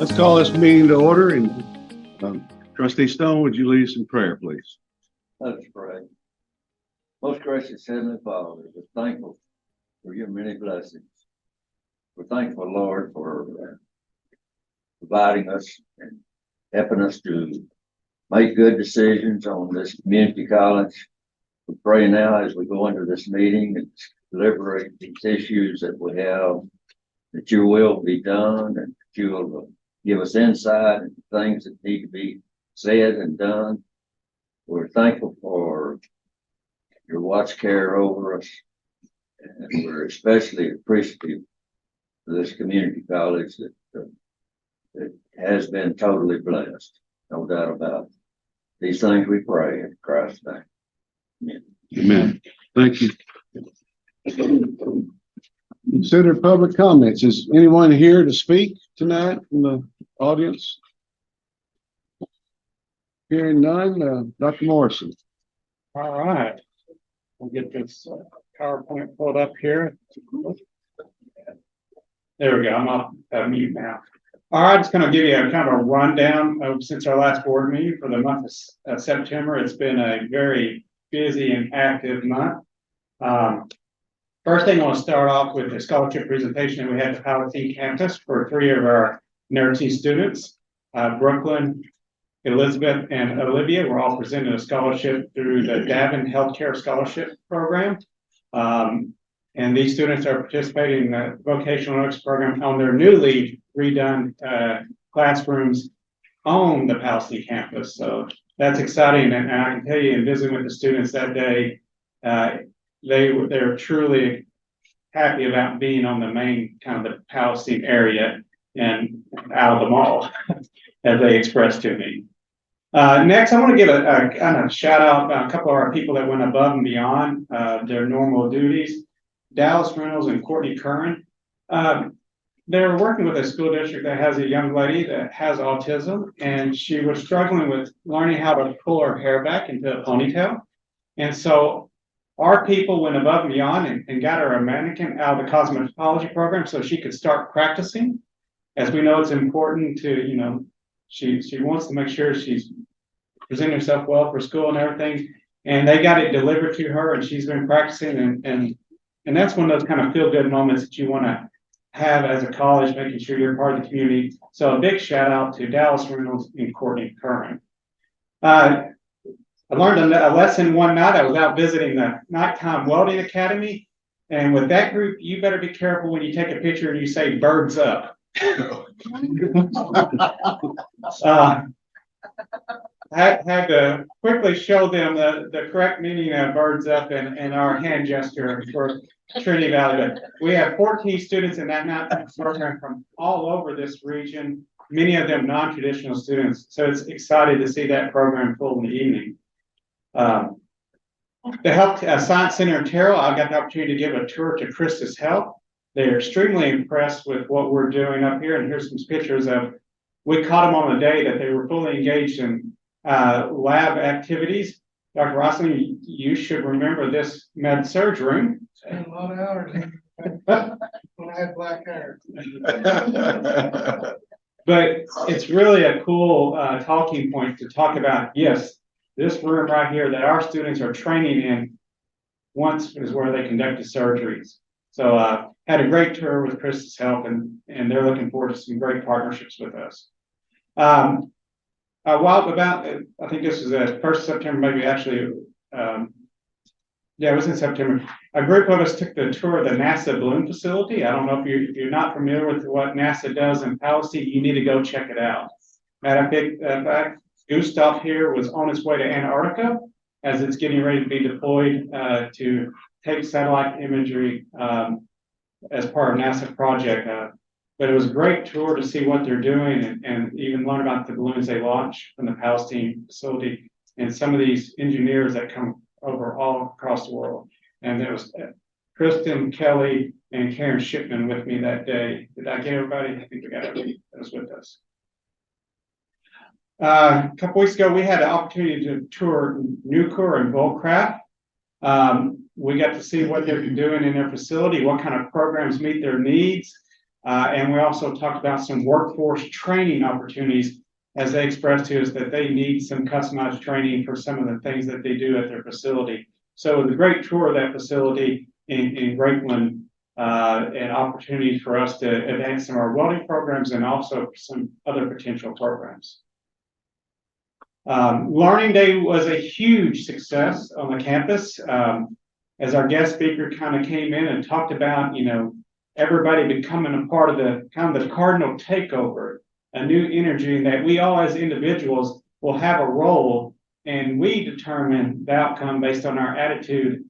Let's call this meeting to order, and Trustee Stone, would you lead us in prayer, please? Let's pray. Most gracious Heavenly Father, we're thankful for your many blessings. We're thankful, Lord, for providing us and helping us to make good decisions on this community college. We pray now as we go into this meeting and deliberate these issues that we have, that your will be done and that you will give us insight into things that need to be said and done. We're thankful for your watch care over us, and we're especially appreciative of this community college that has been totally blessed, no doubt about it. These things we pray in Christ's name. Amen. Amen. Thank you. Consider public comments. Is anyone here to speak tonight from the audience? Hearing none, Dr. Morrison. All right. We'll get this PowerPoint pulled up here. There we go. I'm off mute now. All right, just going to give you a kind of a rundown of since our last board meeting for the month of September. It's been a very busy and active month. First thing I want to start off with the scholarship presentation we had at the Palatine campus for 3 of our nursing students. Brooklyn, Elizabeth, and Olivia were all presented a scholarship through the Davin Healthcare Scholarship Program. And these students are participating in the vocational arts program on their newly redone classrooms on the Palatine campus. So that's exciting. And I can tell you, in visiting with the students that day, they're truly happy about being on the main kind of the Palatine area and out of the mall, as they expressed to me. Next, I want to give a kind of shout out a couple of our people that went above and beyond their normal duties. Dallas Reynolds and Courtney Curran. They're working with a school district that has a young lady that has autism, and she was struggling with learning how to pull her hair back into a ponytail. And so our people went above and beyond and got her a mannequin out of the cosmetology program so she could start practicing. As we know, it's important to, she wants to make sure she's presenting herself well for school and everything. And they got it delivered to her, and she's been practicing. And that's one of those kind of feel-good moments that you want to have as a college, making sure you're part of the community. So a big shout out to Dallas Reynolds and Courtney Curran. I learned a lesson one night. I was out visiting the Nighttime Welding Academy. And with that group, you better be careful when you take a picture and you say birds up. I had to quickly show them the correct meaning of birds up and our hand gesture for Trinity Valley. But we have 14 students in that nighttime program from all over this region, many of them non-traditional students. So it's exciting to see that program full in the evening. The Health Science Center in Terrell, I got the opportunity to give a tour to Christus Health. They're extremely impressed with what we're doing up here. And here's some pictures of, we caught them on the day that they were fully engaged in lab activities. Dr. Rosling, you should remember this med surg room. Spent a lot of hours when I had black hair. But it's really a cool talking point to talk about, yes, this room right here that our students are training in once is where they conducted surgeries. So had a great tour with Christus Health, and they're looking forward to some great partnerships with us. A while about, I think this was the 1st of September, maybe actually, yeah, it was in September. A group of us took the tour of the NASA balloon facility. I don't know if you're not familiar with what NASA does in Palatine, you need to go check it out. Matter of fact, Gustav here was on his way to Antarctica as it's getting ready to be deployed to take satellite imagery as part of NASA project. But it was a great tour to see what they're doing and even learn about the balloons they launch from the Palatine facility and some of these engineers that come over all across the world. And there was Kristen, Kelly, and Karen Shipman with me that day. Did I get everybody? I think we got everybody that was with us. A couple weeks ago, we had the opportunity to tour Nucor and Volcraft. We got to see what they're doing in their facility, what kind of programs meet their needs. And we also talked about some workforce training opportunities as they expressed to us that they need some customized training for some of the things that they do at their facility. So it was a great tour of that facility in Grapeland, and opportunities for us to advance some of our welding programs and also some other potential programs. Learning Day was a huge success on the campus. As our guest speaker kind of came in and talked about, everybody becoming a part of the kind of the cardinal takeover, a new energy, and that we all as individuals will have a role, and we determine the outcome based on our attitude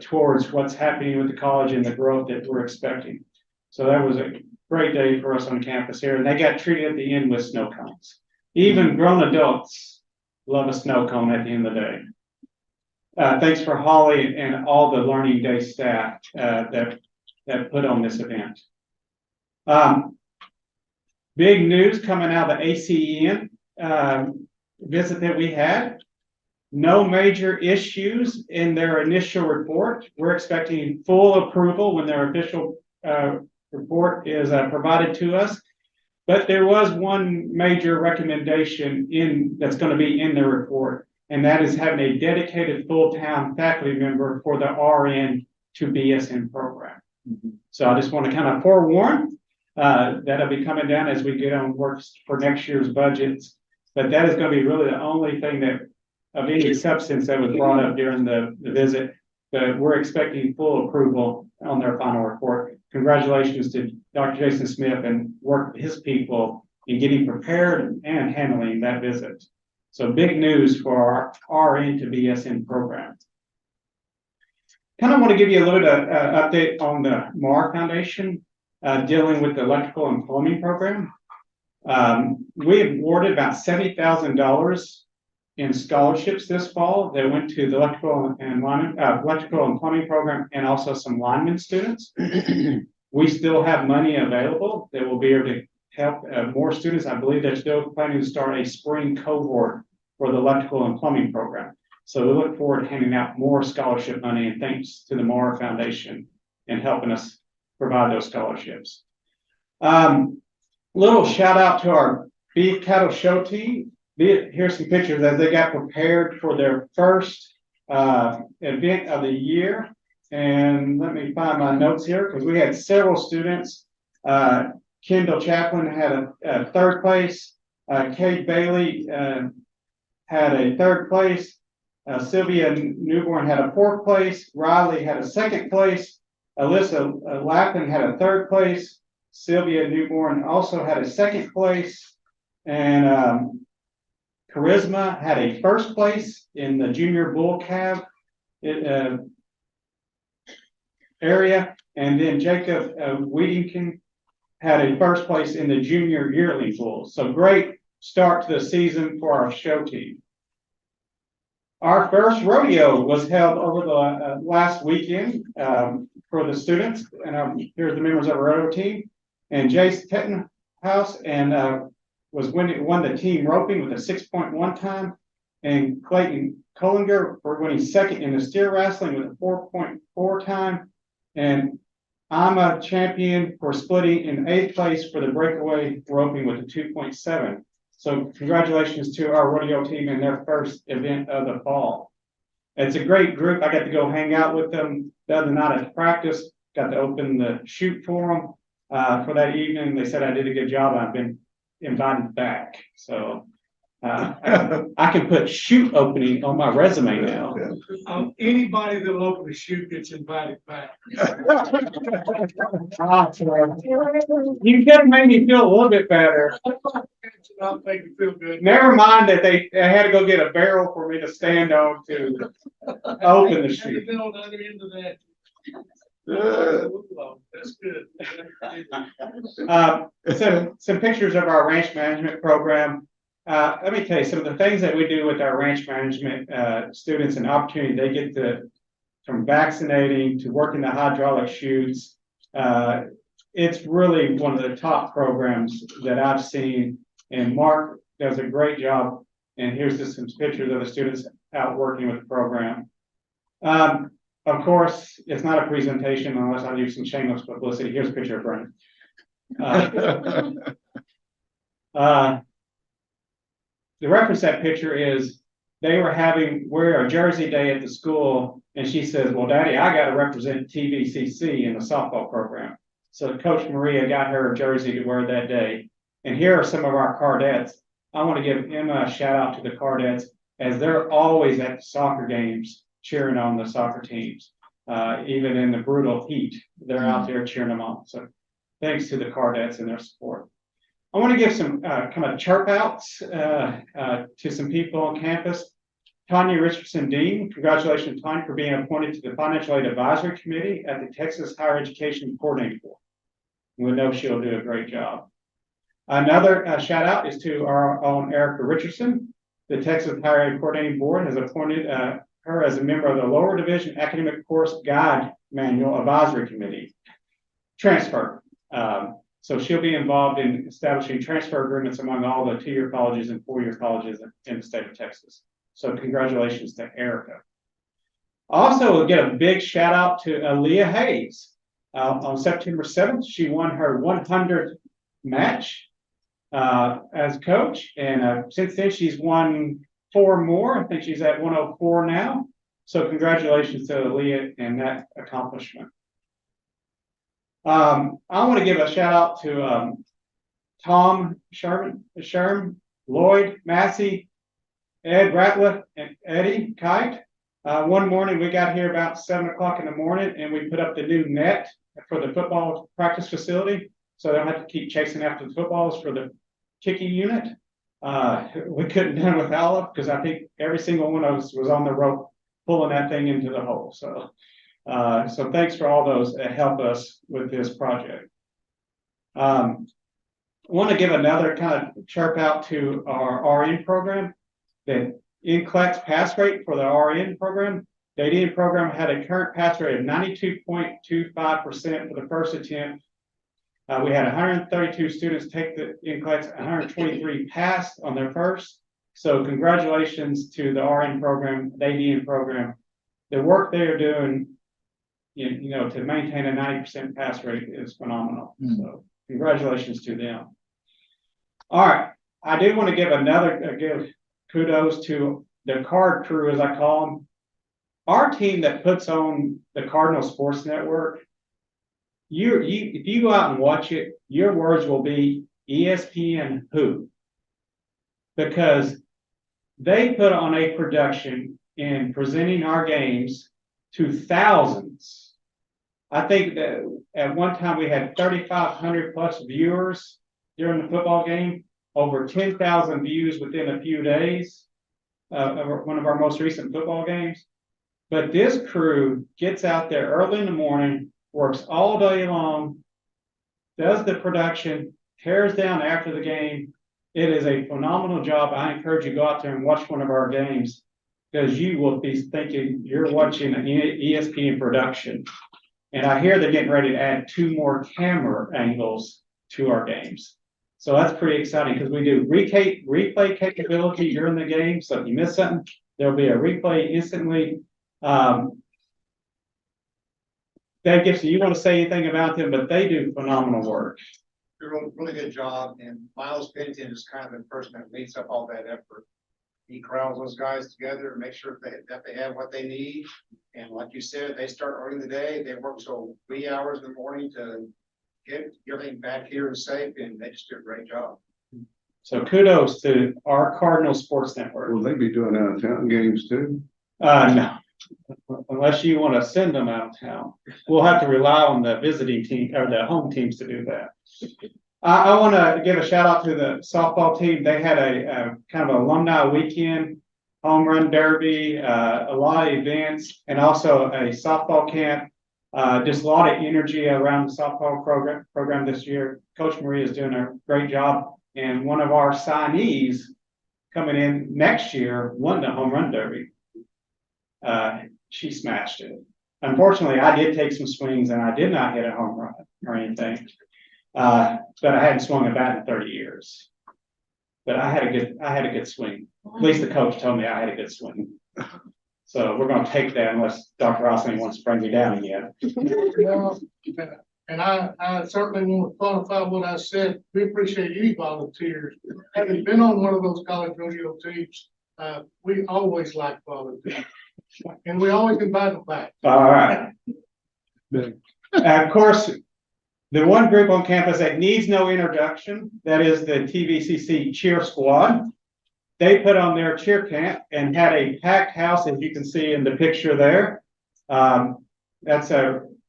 towards what's happening with the college and the growth that we're expecting. So that was a great day for us on campus here, and they got treated at the end with snow cones. Even grown adults love a snow cone at the end of the day. Thanks for Holly and all the Learning Day staff that put on this event. Big news coming out of the ACEN visit that we had. No major issues in their initial report. We're expecting full approval when their official report is provided to us. But there was one major recommendation that's going to be in the report, and that is having a dedicated full-time faculty member for the RN to BSN program. So I just want to kind of forewarn that'll be coming down as we get on works for next year's budgets. But that is going to be really the only thing that of any substance that was brought up during the visit. But we're expecting full approval on their final report. Congratulations to Dr. Jason Smith and his people in getting prepared and handling that visit. So big news for our RN to BSN program. Kind of want to give you a little bit of update on the Marr Foundation dealing with the electrical and plumbing program. We awarded about $70,000 in scholarships this fall that went to the electrical and plumbing program, and also some lineman students. We still have money available that will be able to help more students. I believe they're still planning to start a spring cohort for the electrical and plumbing program. So we look forward to handing out more scholarship money, and thanks to the Marr Foundation in helping us provide those scholarships. Little shout out to our beef cattle show team. Here's some pictures as they got prepared for their first event of the year. And let me find my notes here, because we had several students. Kendall Chaplin had a third place. Kate Bailey had a third place. Sylvia Newborn had a fourth place. Riley had a second place. Alyssa Lappin had a third place. Sylvia Newborn also had a second place. And Charisma had a first place in the junior bull calf area. And then Jacob Weedington had a first place in the junior yearling bulls. So great start to the season for our show team. Our first rodeo was held over the last weekend for the students. And here's the members of our rodeo team. And Jace Tettenhouse and won the team roping with a 6.1 time, and Clayton Collinger for winning second in the steer wrestling with a 4.4 time, and I'm a champion for splitting in 8th place for the breakaway roping with a 2.7. So congratulations to our rodeo team in their first event of the fall. It's a great group. I got to go hang out with them the other night at practice. Got to open the chute for them for that evening. They said I did a good job. I've been invited back, so I can put chute opening on my resume now. Anybody that'll open a chute gets invited back. You could have made me feel a little bit better. I'll make you feel good. Never mind that they had to go get a barrel for me to stand on to open the chute. Been on the other end of that. That's good. Some pictures of our ranch management program. Let me tell you some of the things that we do with our ranch management students, and opportunity they get from vaccinating to working the hydraulic chutes. It's really one of the top programs that I've seen, and Mark does a great job. And here's just some pictures of the students out working with the program. Of course, it's not a presentation unless I do some shameless publicity. Here's a picture of Brennan. The reference to that picture is they were wear a jersey day at the school, and she says, "Well, Daddy, I got to represent TVCC in the softball program." So Coach Maria got her a jersey to wear that day. And here are some of our Cardettes. I want to give Emma a shout out to the Cardettes, as they're always at the soccer games cheering on the soccer teams. Even in the brutal heat, they're out there cheering them on. So thanks to the Cardettes and their support. I want to give some kind of chirp outs to some people on campus. Tanya Richardson Dean, congratulations, Tanya, for being appointed to the Financial Aid Advisory Committee at the Texas Higher Education Coordinating Board. We know she'll do a great job. Another shout out is to our own Erica Richardson. The Texas Higher Ed Coordinating Board has appointed her as a member of the Lower Division Academic Course Guide Manual Advisory Committee. Transfer. So she'll be involved in establishing transfer agreements among all the 2-year colleges and 4-year colleges in the state of Texas. So congratulations to Erica. Also, we'll get a big shout out to Aaliyah Hayes. On September 7th, she won her 100th match as coach. And since then, she's won 4 more. I think she's at 104 now. So congratulations to Aaliyah and that accomplishment. I want to give a shout out to Tom Sherm, Lloyd Massey, Ed Ratliff, and Eddie Kite. One morning we got here about 7 o'clock in the morning, and we put up the new net for the football practice facility, so they don't have to keep chasing after the footballs for the kicking unit. We couldn't do it without it because I think every single one of us was on the rope pulling that thing into the hole. So thanks for all those that help us with this project. I want to give another kind of chirp out to our RN program. The NCLEX pass rate for the RN program. The ADN program had a current pass rate of 92.25% for the first attempt. We had 132 students take the NCLEX, 123 passed on their first. So congratulations to the RN program, the ADN program. The work they are doing, you know, to maintain a 90% pass rate is phenomenal. So congratulations to them. All right, I do want to give kudos to the card crew, as I call them. Our team that puts on the Cardinal Sports Network, if you go out and watch it, your words will be ESPN who? Because they put on a production in presenting our games to thousands. I think that at one time we had 3,500 plus viewers during the football game, over 10,000 views within a few days of one of our most recent football games. But this crew gets out there early in the morning, works all day long, does the production, tears down after the game. It is a phenomenal job. I encourage you to go out there and watch one of our games, because you will be thinking you're watching an ESPN production. And I hear they're getting ready to add 2 more camera angles to our games. So that's pretty exciting, because we do replay capability during the game. So if you miss something, there'll be a replay instantly. Dave Gibson, you want to say anything about them, but they do phenomenal work. They're doing a really good job, and Miles Pennington is kind of the person that leads up all that effort. He corrals those guys together and makes sure that they have what they need. And like you said, they start early in the day. They work till wee hours in the morning to get everything back here and safe, and they just do a great job. So kudos to our Cardinal Sports Network. Will they be doing out of town games too? No, unless you want to send them out of town. We'll have to rely on the visiting team or the home teams to do that. I want to give a shout out to the softball team. They had a kind of alumni weekend, home run derby, a lot of events, and also a softball camp. Just a lot of energy around the softball program this year. Coach Maria is doing a great job, and one of our signees coming in next year won the home run derby. She smashed it. Unfortunately, I did take some swings and I did not hit a home run or anything. But I hadn't swung a bat in 30 years. But I had a good swing. At least the coach told me I had a good swing. So we're going to take that unless Dr. Rosling wants to bring me down again. And I certainly want to qualify what I said. We appreciate any volunteers. Having been on one of those college rodeo teams, we always like volunteers. And we always invite them back. All right. Of course, the one group on campus that needs no introduction, that is the TVCC cheer squad. They put on their cheer camp and had a packed house, as you can see in the picture there. That's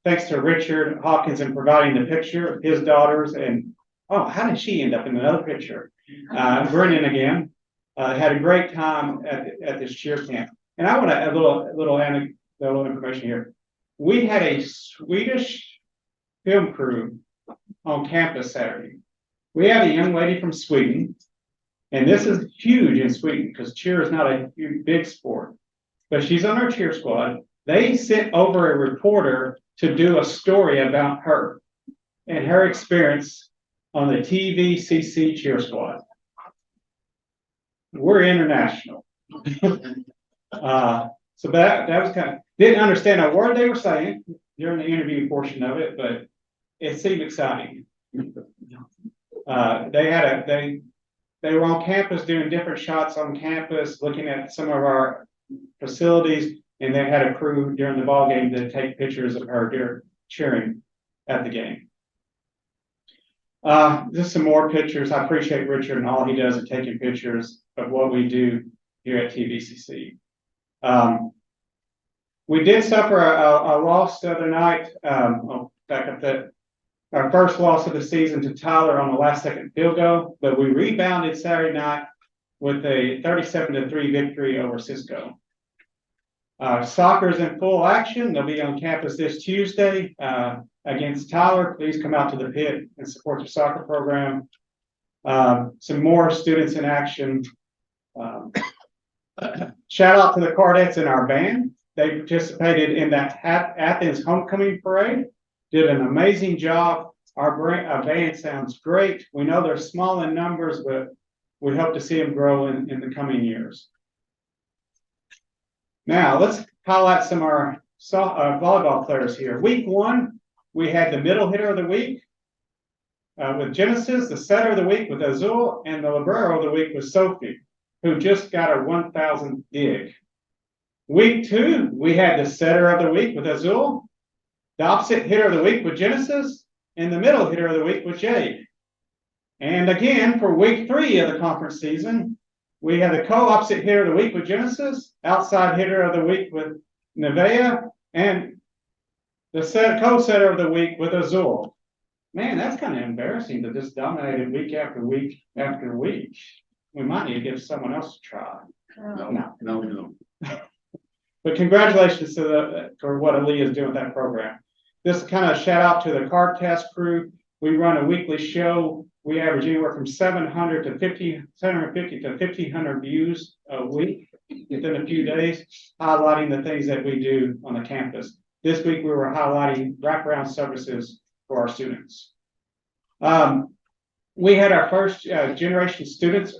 thanks to Richard Hawkins in providing the picture, his daughters, and oh, how did she end up in another picture? Brennan again had a great time at this cheer camp. And I want to add a little anecdotal information here. We had a Swedish film crew on campus Saturday. We have a young lady from Sweden, and this is huge in Sweden because cheer is not a big sport, but she's on our cheer squad. They sent over a reporter to do a story about her and her experience on the TVCC cheer squad. We're international. So that was kind of, didn't understand a word they were saying during the interview portion of it, but it seemed exciting. They were on campus doing different shots on campus, looking at some of our facilities, and they had a crew during the ball game to take pictures of her during cheering at the game. Just some more pictures. I appreciate Richard and all he does in taking pictures of what we do here at TVCC. We did suffer a loss the other night. I'll back up that. Our first loss of the season to Tyler on the last second field goal, but we rebounded Saturday night with a 37-3 victory over Cisco. Soccer is in full action. They'll be on campus this Tuesday against Tyler. Please come out to the pit and support the soccer program. Some more students in action. Shout out to the Cardettes in our band. They participated in that Athens homecoming parade. Did an amazing job. Our band sounds great. We know they're small in numbers, but we hope to see them grow in the coming years. Now, let's highlight some of our volleyball players here. Week 1, we had the middle hitter of the week with Genesis, the setter of the week with Azul, and the libero of the week with Sophie, who just got her 1,000th dig. Week 2, we had the setter of the week with Azul, the opposite hitter of the week with Genesis, and the middle hitter of the week with Jade. And again, for week 3 of the conference season, we have the co-opposite hitter of the week with Genesis, outside hitter of the week with Nevea, and the co-setter of the week with Azul. Man, that's kind of embarrassing to just dominate it week after week after week. We might need to give someone else a try. No. But congratulations for what Aaliyah is doing with that program. This kind of shout out to the card test crew. We run a weekly show. We average anywhere from 750 to 1,500 views a week within a few days, highlighting the things that we do on the campus. This week, we were highlighting wraparound services for our students. We had our first generation students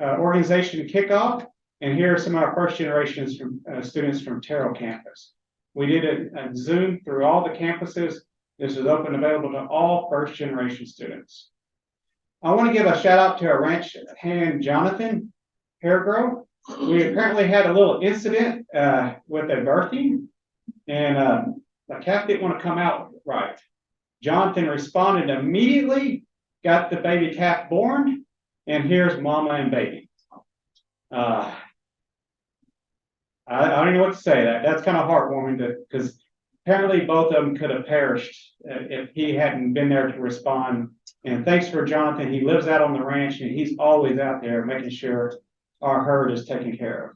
organization kickoff, and here are some of our first generations from students from Terrell campus. We did it on Zoom through all the campuses. This is open and available to all first generation students. I want to give a shout out to our ranch hand, Jonathan Hairgrove. We apparently had a little incident with a birthing, and the calf didn't want to come out right. Jonathan responded immediately, got the baby calf born, and here's mama and baby. I don't know what to say. That's kind of heartwarming because apparently both of them could have perished if he hadn't been there to respond. And thanks for Jonathan. He lives out on the ranch and he's always out there making sure our herd is taken care of.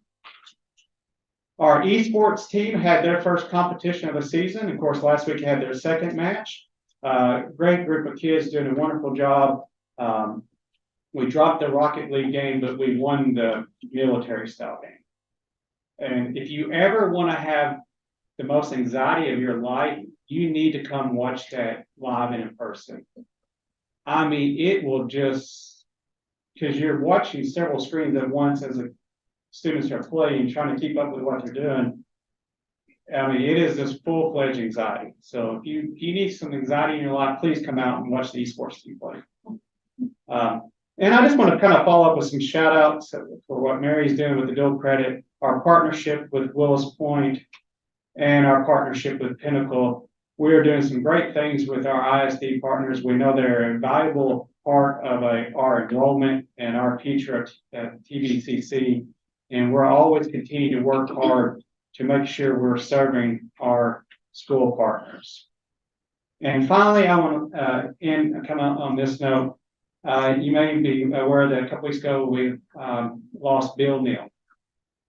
Our esports team had their first competition of the season. Of course, last week had their second match. Great group of kids doing a wonderful job. We dropped the Rocket League game, but we won the military style game. And if you ever want to have the most anxiety of your life, you need to come watch that live and in person. I mean, it will just, because you're watching several screens at once as the students are playing, trying to keep up with what they're doing. I mean, it is just full-fledged anxiety. So if you need some anxiety in your life, please come out and watch the esports team play. And I just want to kind of follow up with some shout outs for what Mary's doing with the dual credit, our partnership with Willis Point, and our partnership with Pinnacle. We are doing some great things with our ISD partners. We know they're a valuable part of our enrollment and our future at TVCC. And we're always continuing to work hard to make sure we're serving our school partners. And finally, I want to end kind of on this note. You may be aware that a couple weeks ago we lost Bill Neal.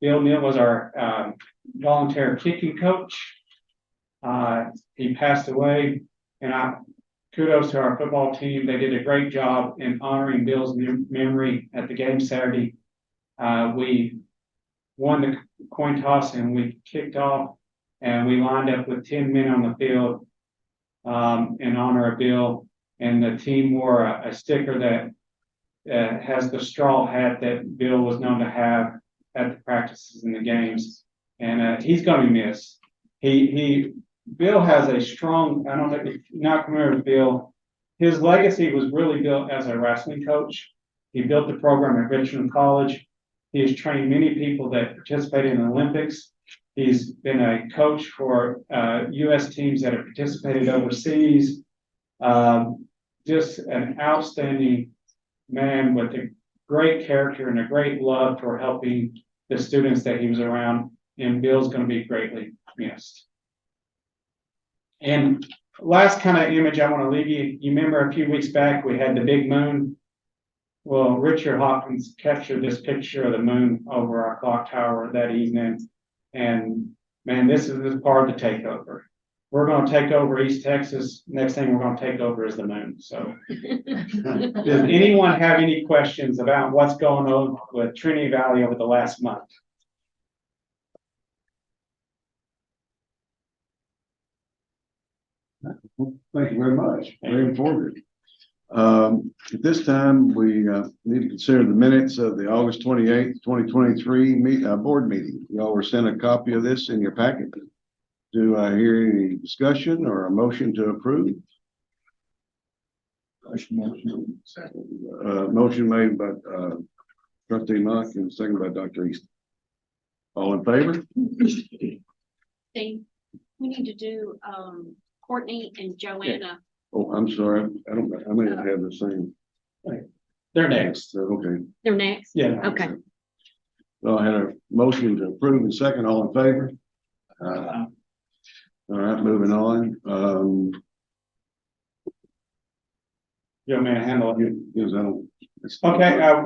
Bill Neal was our volunteer kicking coach. He passed away, and kudos to our football team. They did a great job in honoring Bill's memory at the game Saturday. We won the coin toss and we kicked off, and we lined up with 10 men on the field in honor of Bill. And the team wore a sticker that has the straw hat that Bill was known to have at the practices and the games. And he's going to be missed. Bill has a strong, I don't know if you're not familiar with Bill, his legacy was really built as a wrestling coach. He built the program at Richmond College. He has trained many people that participated in the Olympics. He's been a coach for U.S. teams that have participated overseas. Just an outstanding man with a great character and a great love for helping the students that he was around. And Bill's going to be greatly missed. And last kind of image I want to leave you. You remember a few weeks back we had the big moon. Well, Richard Hawkins captured this picture of the moon over our clock tower that evening. And man, this is part of the takeover. We're going to take over East Texas. Next thing we're going to take over is the moon. So does anyone have any questions about what's going on with Trinity Valley over the last month? Thank you very much. Very informative. At this time, we need to consider the minutes of the August 28th, 2023 board meeting. Y'all were sent a copy of this in your packet. Do I hear any discussion or a motion to approve? Motion made by Trustee Mock and seconded by Dr. East. All in favor? We need to do Courtney and Joanna. Oh, I'm sorry. I may have the same. They're next. Okay. They're next? Yeah. Okay. So I had a motion to approve and second. All in favor? All right, moving on. You want me to handle it? Because I don't.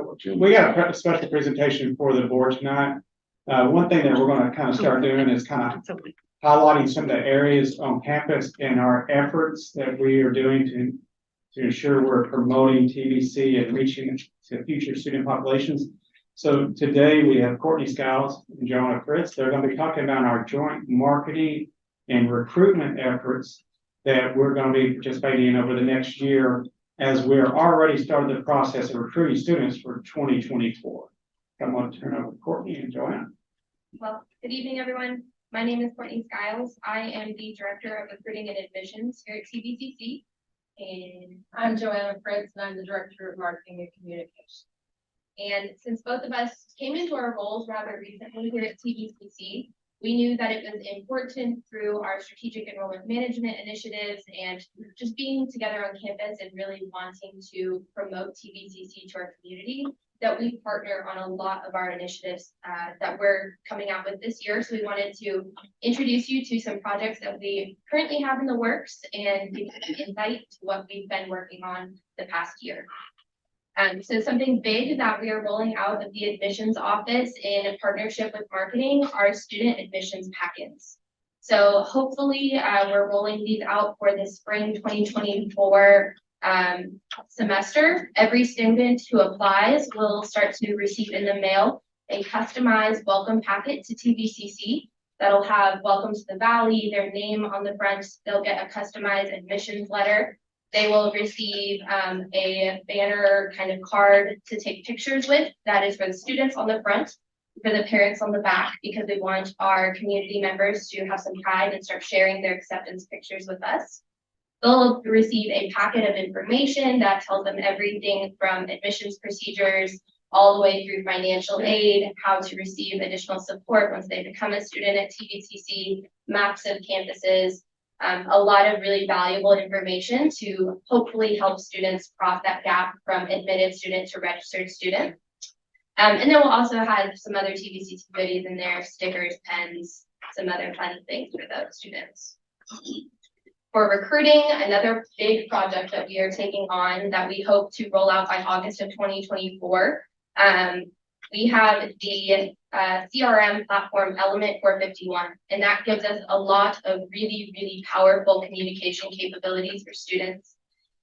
Okay, we got a special presentation for the board tonight. One thing that we're going to kind of start doing is kind of highlighting some of the areas on campus and our efforts that we are doing to ensure we're promoting TVC and reaching to future student populations. So today we have Courtney Skiles and Joanna Fritz. They're going to be talking about our joint marketing and recruitment efforts that we're going to be participating in over the next year, as we're already started the process of recruiting students for 2024. I'm going to turn over to Courtney and Joanna. Well, good evening, everyone. My name is Courtney Skiles. I am the Director of Recruiting and Admissions here at TVCC. And I'm Joanna Fritz, and I'm the Director of Marketing and Communications. And since both of us came into our roles rather recently here at TVCC, we knew that it was important through our strategic enrollment management initiatives and just being together on campus and really wanting to promote TVCC to our community that we partner on a lot of our initiatives that we're coming out with this year. So we wanted to introduce you to some projects that we currently have in the works and give you some insight to what we've been working on the past year. So something big that we are rolling out of the admissions office in partnership with marketing are student admissions packets. So hopefully we're rolling these out for the spring 2024 semester. Every student who applies will start to receive in the mail a customized welcome packet to TVCC that'll have welcome to the Valley, their name on the front. They'll get a customized admissions letter. They will receive a banner kind of card to take pictures with. That is for the students on the front. for the parents on the back because we want our community members to have some pride and start sharing their acceptance pictures with us. They'll receive a packet of information that tells them everything from admissions procedures all the way through financial aid, how to receive additional support once they become a student at TVCC, maps of campuses, a lot of really valuable information to hopefully help students cross that gap from admitted student to registered student. And then we'll also have some other TVCC goodies in there, stickers, pens, some other fun things for those students. For recruiting, another big project that we are taking on that we hope to roll out by August of 2024. We have the CRM platform Element 451, and that gives us a lot of really, really powerful communication capabilities for students.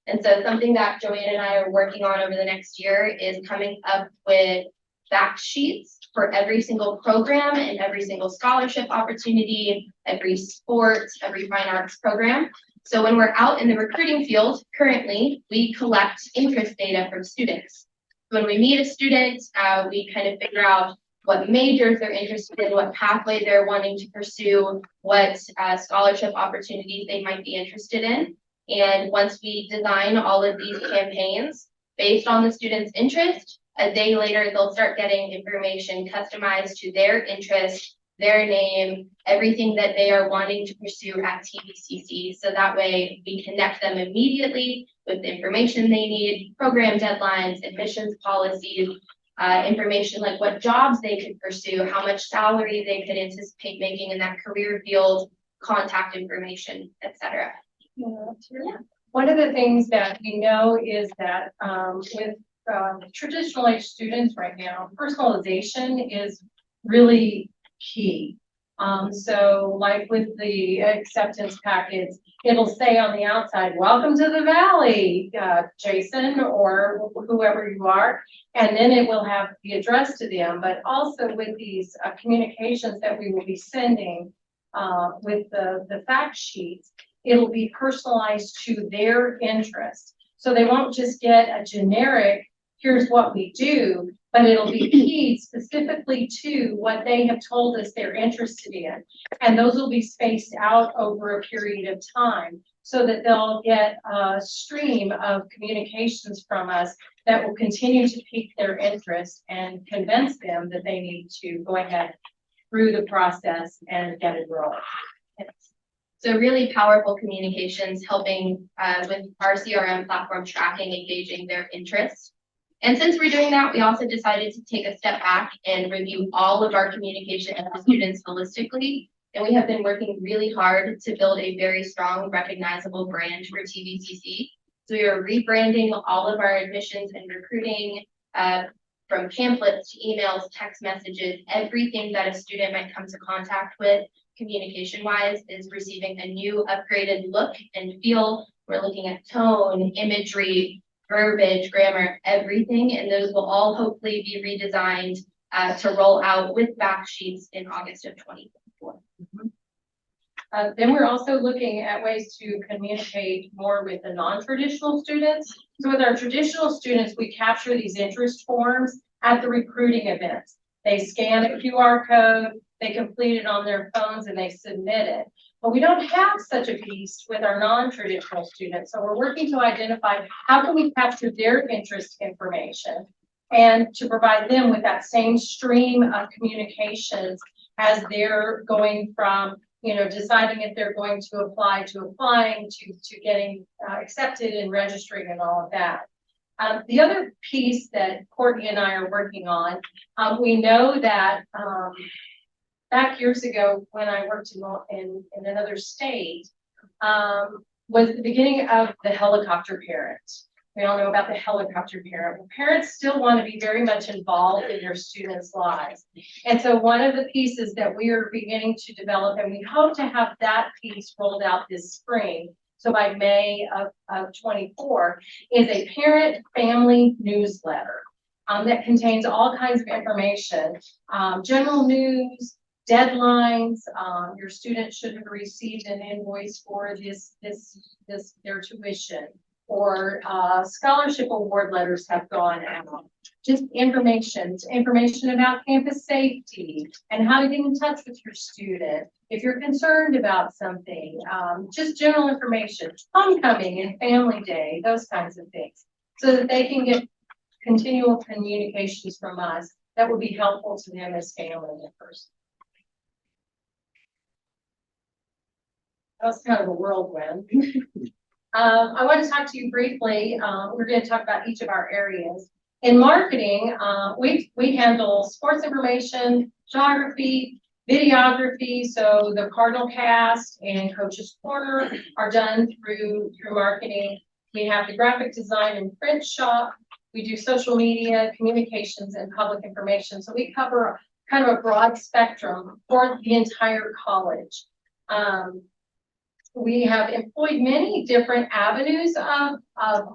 And so something that Joanne and I are working on over the next year is coming up with fact sheets for every single program and every single scholarship opportunity, every sport, every fine arts program. So when we're out in the recruiting field, currently, we collect interest data from students. When we meet a student, we kind of figure out what majors they're interested in, what pathway they're wanting to pursue, what scholarship opportunities they might be interested in. And once we design all of these campaigns based on the student's interest, a day later, they'll start getting information customized to their interest, their name, everything that they are wanting to pursue at TVCC. So that way we connect them immediately with the information they need, program deadlines, admissions policies, information like what jobs they could pursue, how much salary they could anticipate making in that career field, contact information, etc. Yeah. One of the things that we know is that with traditional age students right now, personalization is really key. So like with the acceptance packets, it'll say on the outside, welcome to the Valley, Jason, or whoever you are. And then it will have the address to them, but also with these communications that we will be sending with the fact sheets, it'll be personalized to their interest. So they won't just get a generic, here's what we do, but it'll be keyed specifically to what they have told us they're interested in. And those will be spaced out over a period of time so that they'll get a stream of communications from us that will continue to pique their interest and convince them that they need to go ahead through the process and get enrolled. So really powerful communications helping with our CRM platform tracking, engaging their interests. And since we're doing that, we also decided to take a step back and review all of our communication with students holistically. And we have been working really hard to build a very strong, recognizable brand for TVCC. So we are rebranding all of our admissions and recruiting from pamphlets to emails, text messages, everything that a student might come to contact with communication-wise is receiving a new upgraded look and feel. We're looking at tone, imagery, verbiage, grammar, everything, and those will all hopefully be redesigned to roll out with fact sheets in August of 2024. Then we're also looking at ways to communicate more with the non-traditional students. So with our traditional students, we capture these interest forms at the recruiting events. They scan a QR code, they complete it on their phones, and they submit it. But we don't have such a piece with our non-traditional students. So we're working to identify how can we capture their interest information and to provide them with that same stream of communications as they're going from, you know, deciding if they're going to apply to applying to getting accepted and registering and all of that. The other piece that Courtney and I are working on, we know that back years ago when I worked in another state, was the beginning of the helicopter parent. We all know about the helicopter parent. Well, parents still want to be very much involved in their students' lives. And so one of the pieces that we are beginning to develop, and we hope to have that piece rolled out this spring, so by May of 24, is a parent family newsletter that contains all kinds of information, general news, deadlines. Your student should have received an invoice for their tuition. or scholarship award letters have gone out. Just information about campus safety and how to get in touch with your student. If you're concerned about something, just general information, homecoming and family day, those kinds of things, so that they can get continual communications from us that will be helpful to them as family members. That was kind of a whirlwind. I want to talk to you briefly. We're going to talk about each of our areas. In marketing, we handle sports information, geography, videography. So the Cardinal Cast and Coach's Corner are done through marketing. We have the graphic design and print shop. We do social media, communications, and public information. So we cover kind of a broad spectrum for the entire college. We have employed many different avenues of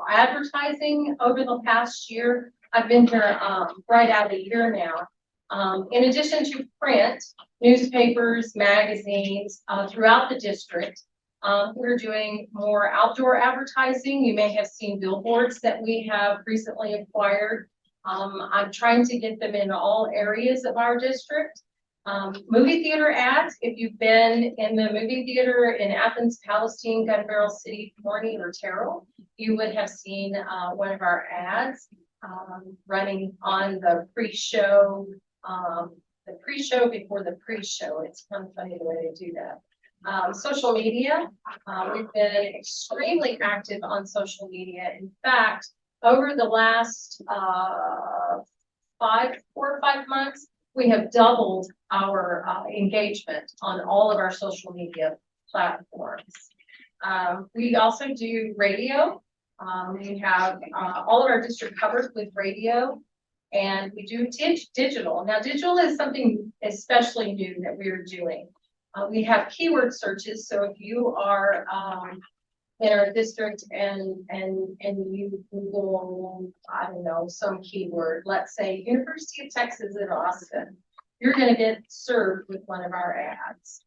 advertising over the past year. I've been here right at a year now. In addition to print, newspapers, magazines throughout the district, we're doing more outdoor advertising. You may have seen billboards that we have recently acquired. I'm trying to get them in all areas of our district. Movie theater ads, if you've been in the movie theater in Athens, Palestine, Gun Barrel City, Forney, or Terrell, you would have seen one of our ads running on the pre-show before the pre-show. It's kind of funny the way they do that. Social media, we've been extremely active on social media. In fact, over the last 4 or 5 months, we have doubled our engagement on all of our social media platforms. We also do radio. We have all of our district covered with radio, and we do digital. Now, digital is something especially new that we are doing. We have keyword searches. So if you are in our district and you Google, I don't know, some keyword, let's say University of Texas at Austin, you're going to get served with one of our ads.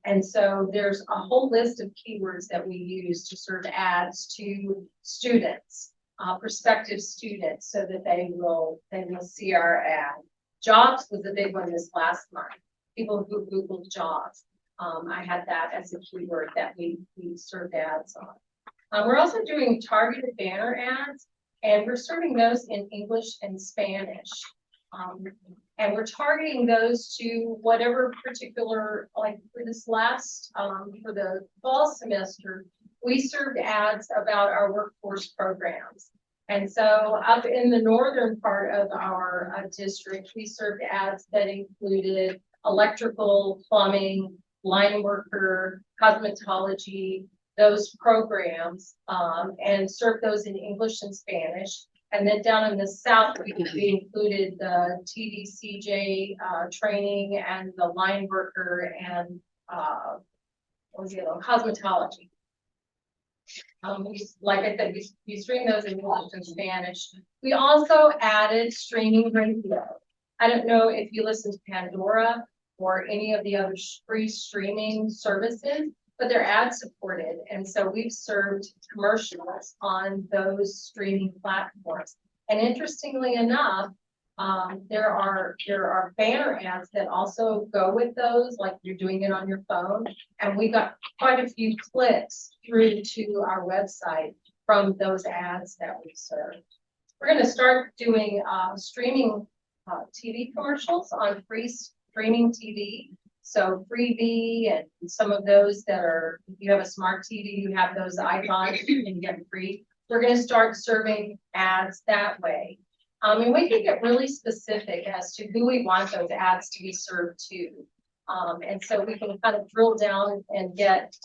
And so there's a whole list of keywords that we use to serve ads to students, prospective students, so that they will see our ad. Jobs was a big one this last month. People who Googled jobs. I had that as a keyword that we served ads on. We're also doing targeted banner ads, and we're serving those in English and Spanish. And we're targeting those to whatever particular, like for this last, for the fall semester, we served ads about our workforce programs. And so up in the northern part of our district, we served ads that included electrical, plumbing, line worker, cosmetology, those programs, and served those in English and Spanish. And then down in the south, we included the TDCJ training and the line worker and cosmetology. Like I said, we stream those in English and Spanish. We also added streaming radio. I don't know if you listen to Pandora or any of the other free streaming services, but they're ad supported. And so we've served commercials on those streaming platforms. And interestingly enough, there are banner ads that also go with those, like you're doing it on your phone. And we got quite a few clicks through to our website from those ads that we served. We're going to start doing streaming TV commercials on free streaming TV. So Freebie and some of those that are, if you have a smart TV, you have those icons you can get free. We're going to start serving ads that way. And we can get really specific as to who we want those ads to be served to. And so we can kind of drill down and get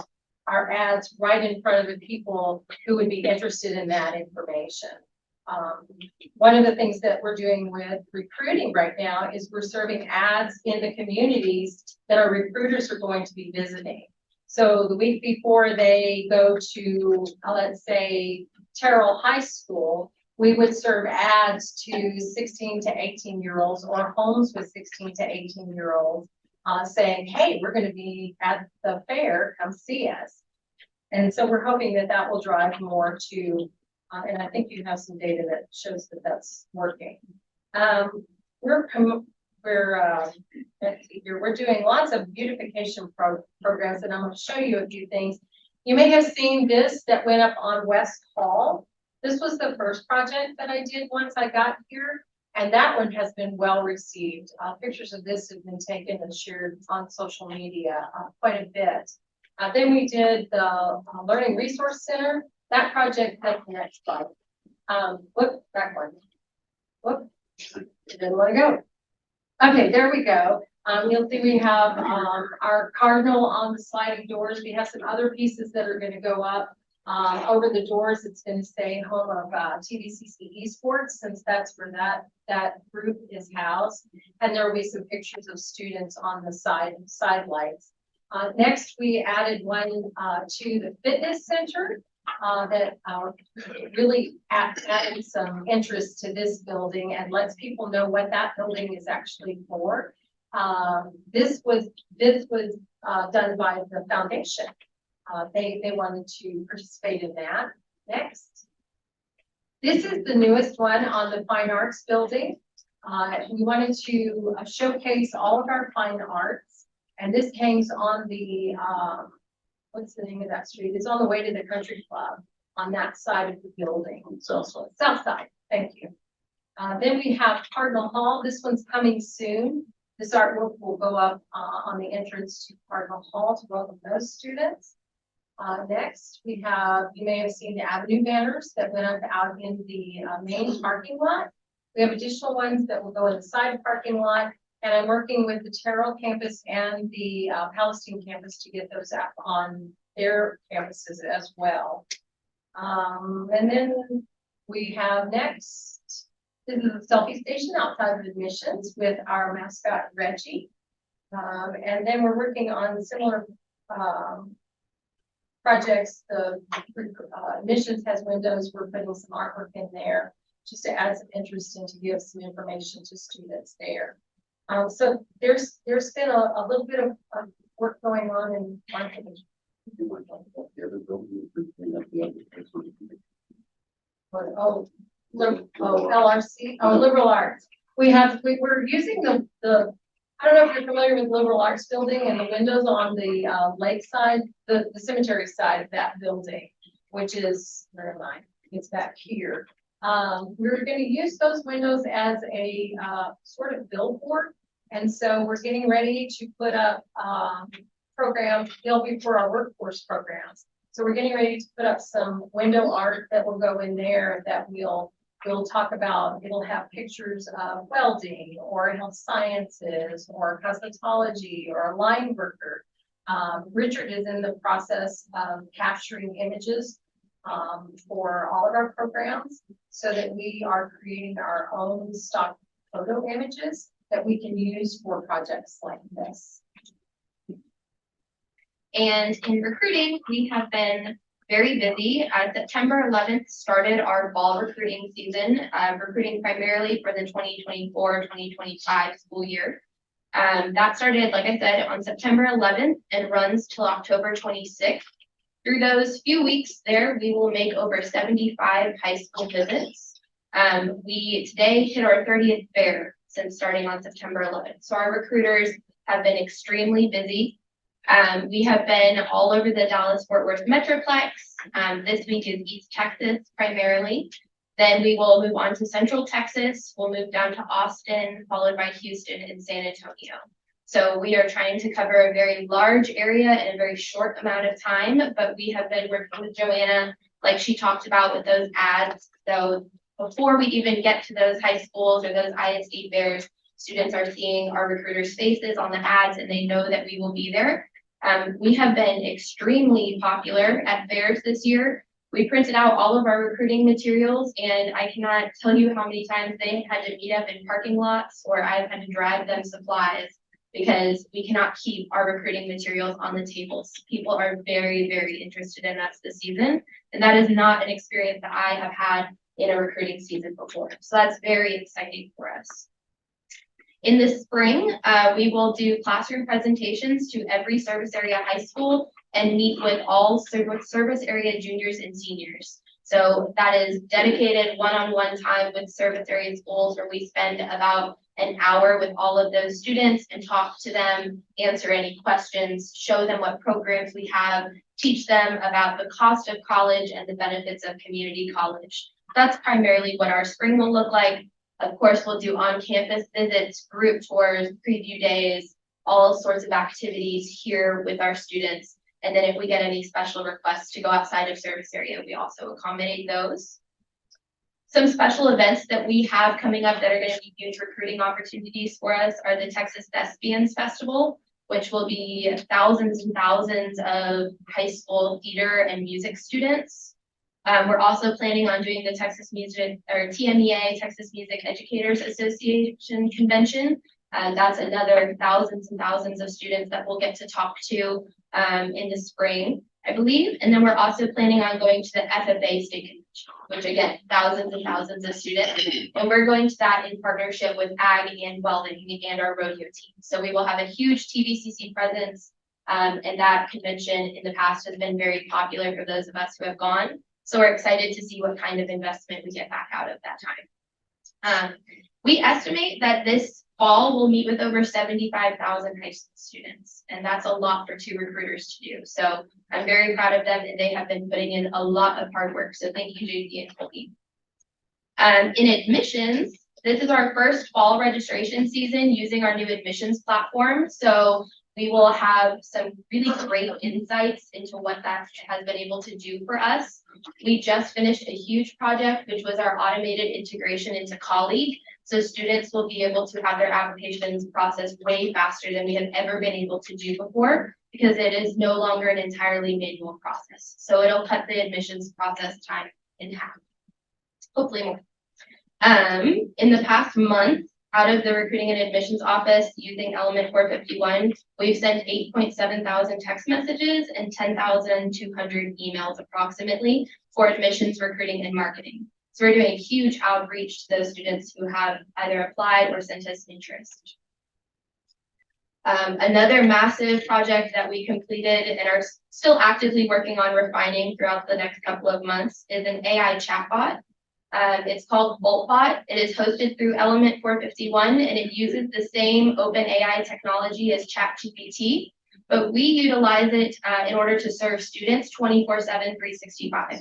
our ads right in front of the people who would be interested in that information. One of the things that we're doing with recruiting right now is we're serving ads in the communities that our recruiters are going to be visiting. So the week before they go to, let's say, Terrell High School, we would serve ads to 16 to 18-year-olds or Holmes with 16 to 18-year-olds saying, hey, we're going to be at the fair, come see us. And so we're hoping that that will drive more to, and I think you have some data that shows that that's working. Let's see here, we're doing lots of beautification programs, and I'm going to show you a few things. You may have seen this that went up on West Hall. This was the first project that I did once I got here, and that one has been well received. Pictures of this have been taken and shared on social media quite a bit. Then we did the Learning Resource Center. That project, that's the next slide. Whoop, back one. Whoop, it didn't want to go. Okay, there we go. You'll see we have our cardinal on the sliding doors. We have some other pieces that are going to go up. Over the doors, it's going to say home of TVCC Esports, since that's where that group is housed. And there will be some pictures of students on the side lights. Next, we added one to the fitness center that really added some interest to this building and lets people know what that building is actually for. This was done by the foundation. They wanted to participate in that. Next. This is the newest one on the Fine Arts building. We wanted to showcase all of our fine arts, and this hangs on the, what's the name of that street? It's on the way to the country club on that side of the building. South side, thank you. Then we have Cardinal Hall. This one's coming soon. This artwork will go up on the entrance to Cardinal Hall to welcome those students. Next, we have, you may have seen the Avenue banners that went up out in the main parking lot. We have additional ones that will go in the side parking lot, and I'm working with the Terrell campus and the Palestine campus to get those up on their campuses as well. And then we have next, this is a selfie station outside of admissions with our mascot Reggie. And then we're working on similar projects. The admissions has windows. We're putting some artwork in there just to add some interest and to give some information to students there. So there's been a little bit of work going on in marketing. LRC, liberal arts. We're using the I don't know if you're familiar with Liberal Arts Building and the windows on the lake side, the cemetery side of that building, which is, where am I? It's back here. We're going to use those windows as a sort of billboard. And so we're getting ready to put up programs, they'll be for our workforce programs. So we're getting ready to put up some window art that will go in there that we'll talk about. It'll have pictures of welding or health sciences or cosmetology or a line worker. Richard is in the process of capturing images for all of our programs so that we are creating our own stock photo images that we can use for projects like this. And in recruiting, we have been very busy. September 11th started our fall recruiting season, recruiting primarily for the 2024-2025 school year. That started, like I said, on September 11th and runs till October 26th. Through those few weeks there, we will make over 75 high school visits. We today hit our 30th fair since starting on September 11th. So our recruiters have been extremely busy. We have been all over the Dallas-Fort Worth Metroplex. This week is East Texas primarily. Then we will move on to Central Texas. We'll move down to Austin, followed by Houston and San Antonio. So we are trying to cover a very large area in a very short amount of time, but we have been working with Joanna, like she talked about with those ads. So before we even get to those high schools or those ISD fairs, students are seeing our recruiters' faces on the ads and they know that we will be there. We have been extremely popular at fairs this year. We printed out all of our recruiting materials, and I cannot tell you how many times they had to meet up in parking lots or I've had to drive them supplies because we cannot keep our recruiting materials on the tables. People are very, very interested in us this season, and that is not an experience that I have had in a recruiting season before. So that's very exciting for us. In the spring, we will do classroom presentations to every service area high school and meet with all service area juniors and seniors. So that is dedicated one-on-one time with service area schools where we spend about an hour with all of those students and talk to them, answer any questions, show them what programs we have, teach them about the cost of college and the benefits of community college. That's primarily what our spring will look like. Of course, we'll do on-campus visits, group tours, preview days, all sorts of activities here with our students. And then if we get any special requests to go outside of service area, we also accommodate those. Some special events that we have coming up that are going to be huge recruiting opportunities for us are the Texas Thespians Festival, which will be thousands and thousands of high school theater and music students. We're also planning on doing the Texas Music or TMEA, Texas Music Educators Association Convention. That's another thousands and thousands of students that we'll get to talk to in the spring, I believe. And then we're also planning on going to the FFA State Convention, which again, thousands and thousands of students. And we're going to that in partnership with Ag and Welding and our rodeo team. So we will have a huge TVCC presence. And that convention in the past has been very popular for those of us who have gone. So we're excited to see what kind of investment we get back out of that time. We estimate that this fall we'll meet with over 75,000 high school students, and that's a lot for two recruiters to do. So I'm very proud of them, and they have been putting in a lot of hard work. So thank you, JD and Colby. In admissions, this is our first fall registration season using our new admissions platform. So we will have some really great insights into what that has been able to do for us. We just finished a huge project, which was our automated integration into Colleague. So students will be able to have their applications processed way faster than we have ever been able to do before, because it is no longer an entirely manual process. So it'll cut the admissions process time in half, hopefully more. In the past month, out of the recruiting and admissions office using Element 451, we've sent 8.7 thousand text messages and 10,200 emails approximately for admissions, recruiting, and marketing. So we're doing a huge outreach to those students who have either applied or sent us interest. Another massive project that we completed and are still actively working on refining throughout the next couple of months is an AI chatbot. It's called VoltBot. It is hosted through Element 451, and it uses the same open AI technology as ChatGPT, but we utilize it in order to serve students 24/7, 365.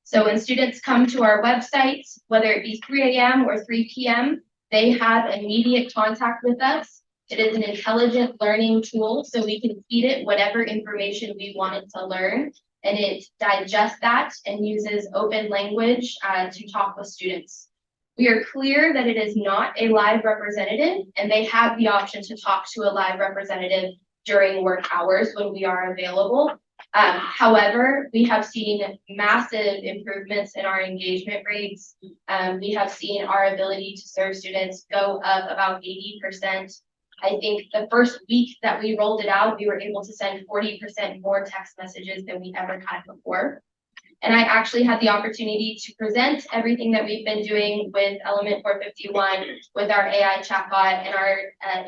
So when students come to our website, whether it be 3 a.m. or 3 p.m., they have immediate contact with us. It is an intelligent learning tool, so we can feed it whatever information we want it to learn, and it digests that and uses open language to talk with students. We are clear that it is not a live representative, and they have the option to talk to a live representative during work hours when we are available. However, we have seen massive improvements in our engagement rates. We have seen our ability to serve students go up about 80%. I think the first week that we rolled it out, we were able to send 40% more text messages than we ever had before. And I actually had the opportunity to present everything that we've been doing with Element 451, with our AI chatbot and our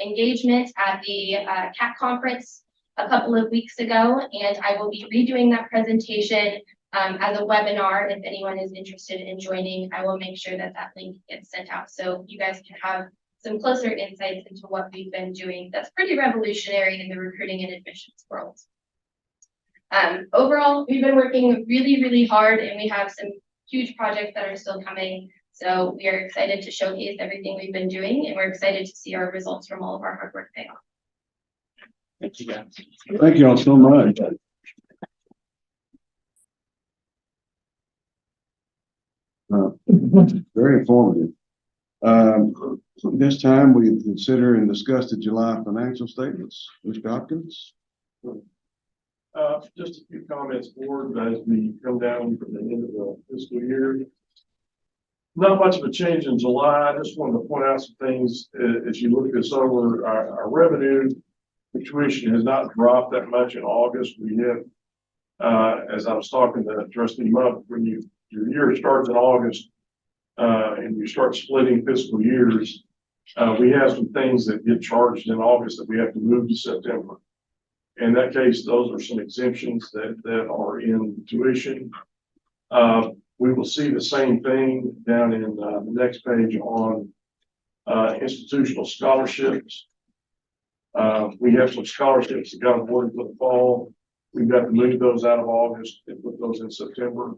engagement at the CAT conference a couple of weeks ago. And I will be redoing that presentation as a webinar. If anyone is interested in joining, I will make sure that that link gets sent out so you guys can have some closer insights into what we've been doing. That's pretty revolutionary in the recruiting and admissions world. Overall, we've been working really, really hard, and we have some huge projects that are still coming. So we are excited to showcase everything we've been doing, and we're excited to see our results from all of our hard work pay off. Thank you, guys. Thank you all so much. Very informative. This time we consider and discuss the July financial statements. Mr. Hopkins? Just a few comments, board, as we come down from the end of the fiscal year. Not much of a change in July. I just wanted to point out some things as you look this over. Our revenue, the tuition has not dropped that much in August. We have, as I was talking to Trustee Monk, when your year starts in August, and you start splitting fiscal years, We have some things that get charged in August that we have to move to September. In that case, those are some exemptions that are in tuition. We will see the same thing down in the next page on institutional scholarships. We have some scholarships that got awarded for the fall. We've got to move those out of August and put those in September.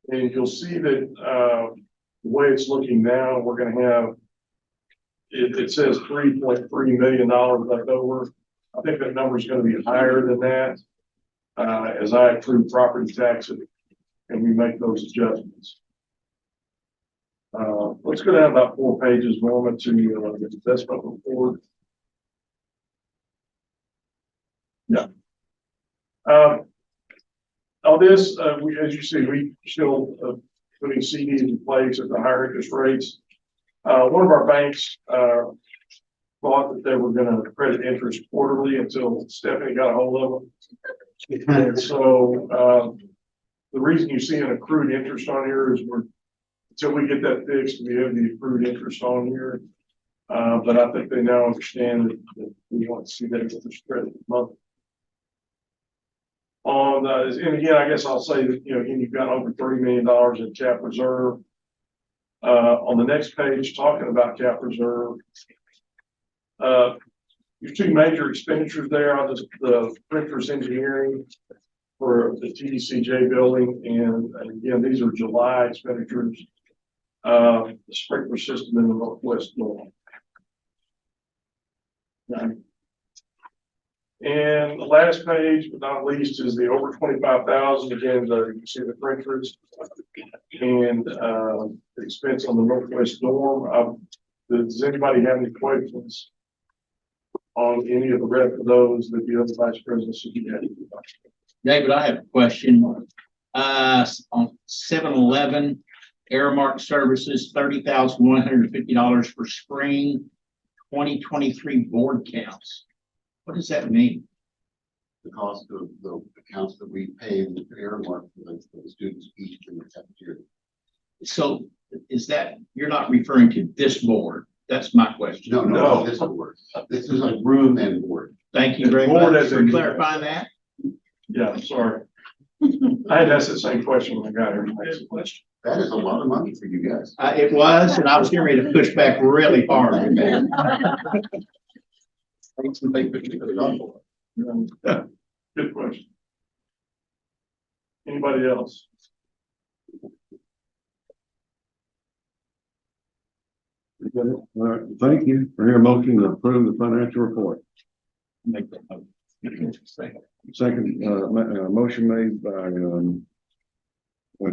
And you'll see that the way it's looking now, we're going to have, it says $3.3 million left over. I think that number is going to be higher than that as I accrue property taxes and we make those adjustments. Let's go down about 4 pages, Norma, to the investment report. Yeah. On this, as you see, we still putting CDs in place at the higher interest rates. One of our banks thought that they were going to credit interest quarterly until Stephanie got a hold of them. And so the reason you see an accrued interest on here is until we get that fixed, we have the accrued interest on here. But I think they now understand that we want to see that interest credit monthly. And again, I guess I'll say that, again, you've got over $30 million in cap reserve. On the next page, talking about cap reserve, your 2 major expenditures there are the printers engineering for the TDCJ building. And again, these are July expenditures, the sprinkler system in the northwest dorm. And the last page, but not least, is the over 25,000. Again, you can see the printers and the expense on the northwest dorm. Does anybody have any questions on any of the rest of those that the other vice presidents should be having? David, I have a question. On 7-Eleven, Airmark Services, $30,150 for spring 2023 board counts. What does that mean? The cost of the accounts that we pay in the Airmark for the students each in the cafeteria. So is that, you're not referring to this board? That's my question. No, this board. This is a room and board. Thank you very much for clarifying that. Yeah, I'm sorry. I had asked the same question when I got here. That is a lot of money for you guys. It was, and I was getting ready to push back really hard. Good question. Anybody else? All right, thank you for your motion to approve the financial report. Make that motion. Second, motion made by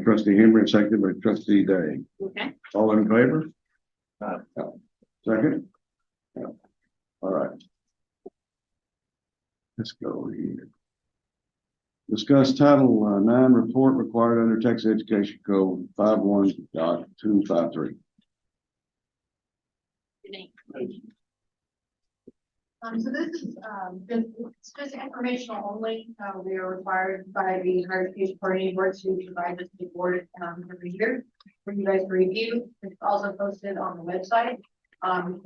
trustee Henry and seconded by trustee Day. Okay. All in favor? Second? All right. Let's go here. Discuss Title 9 report required under Texas Education Code 51.253. So this is, it's just informational only. We are required by the Higher Education Coordinating Board to provide this to the board every year for you guys to review. It's also posted on the website. And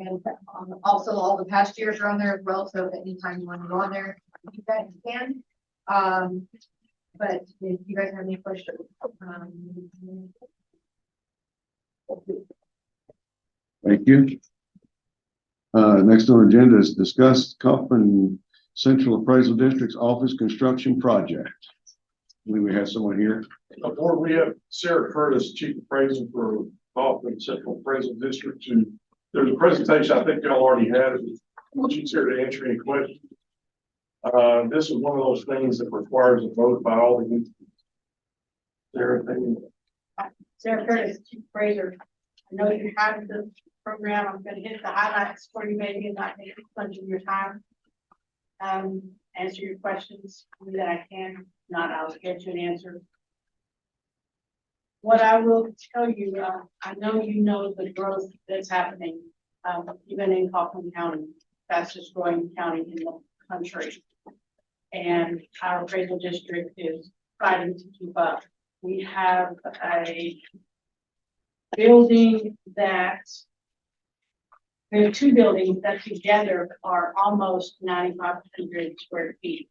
also all the past years are on there as well. So anytime you want to go on there, you guys can. But if you guys have any questions, Thank you. Next on the agenda is discuss Kaufman Central Appraisal District's office construction project. I believe we have someone here. Board, we have Sarah Curtis, Chief Appraiser for Kaufman Central Appraisal District. There's a presentation I think y'all already had. She's here to answer any questions. This is one of those things that requires a vote by all the Sarah, Sarah Curtis, Chief Appraiser. I know you have the program. I'm going to hit the highlights for you, maybe, and not take much of your time. Answer your questions that I can. If not, I'll get you an answer. What I will tell you, I know you know the growth that's happening, even in Kaufman County, fastest growing county in the country. And our appraisal district is fighting to keep up. We have a building that We have two buildings that together are almost 9,500 square feet.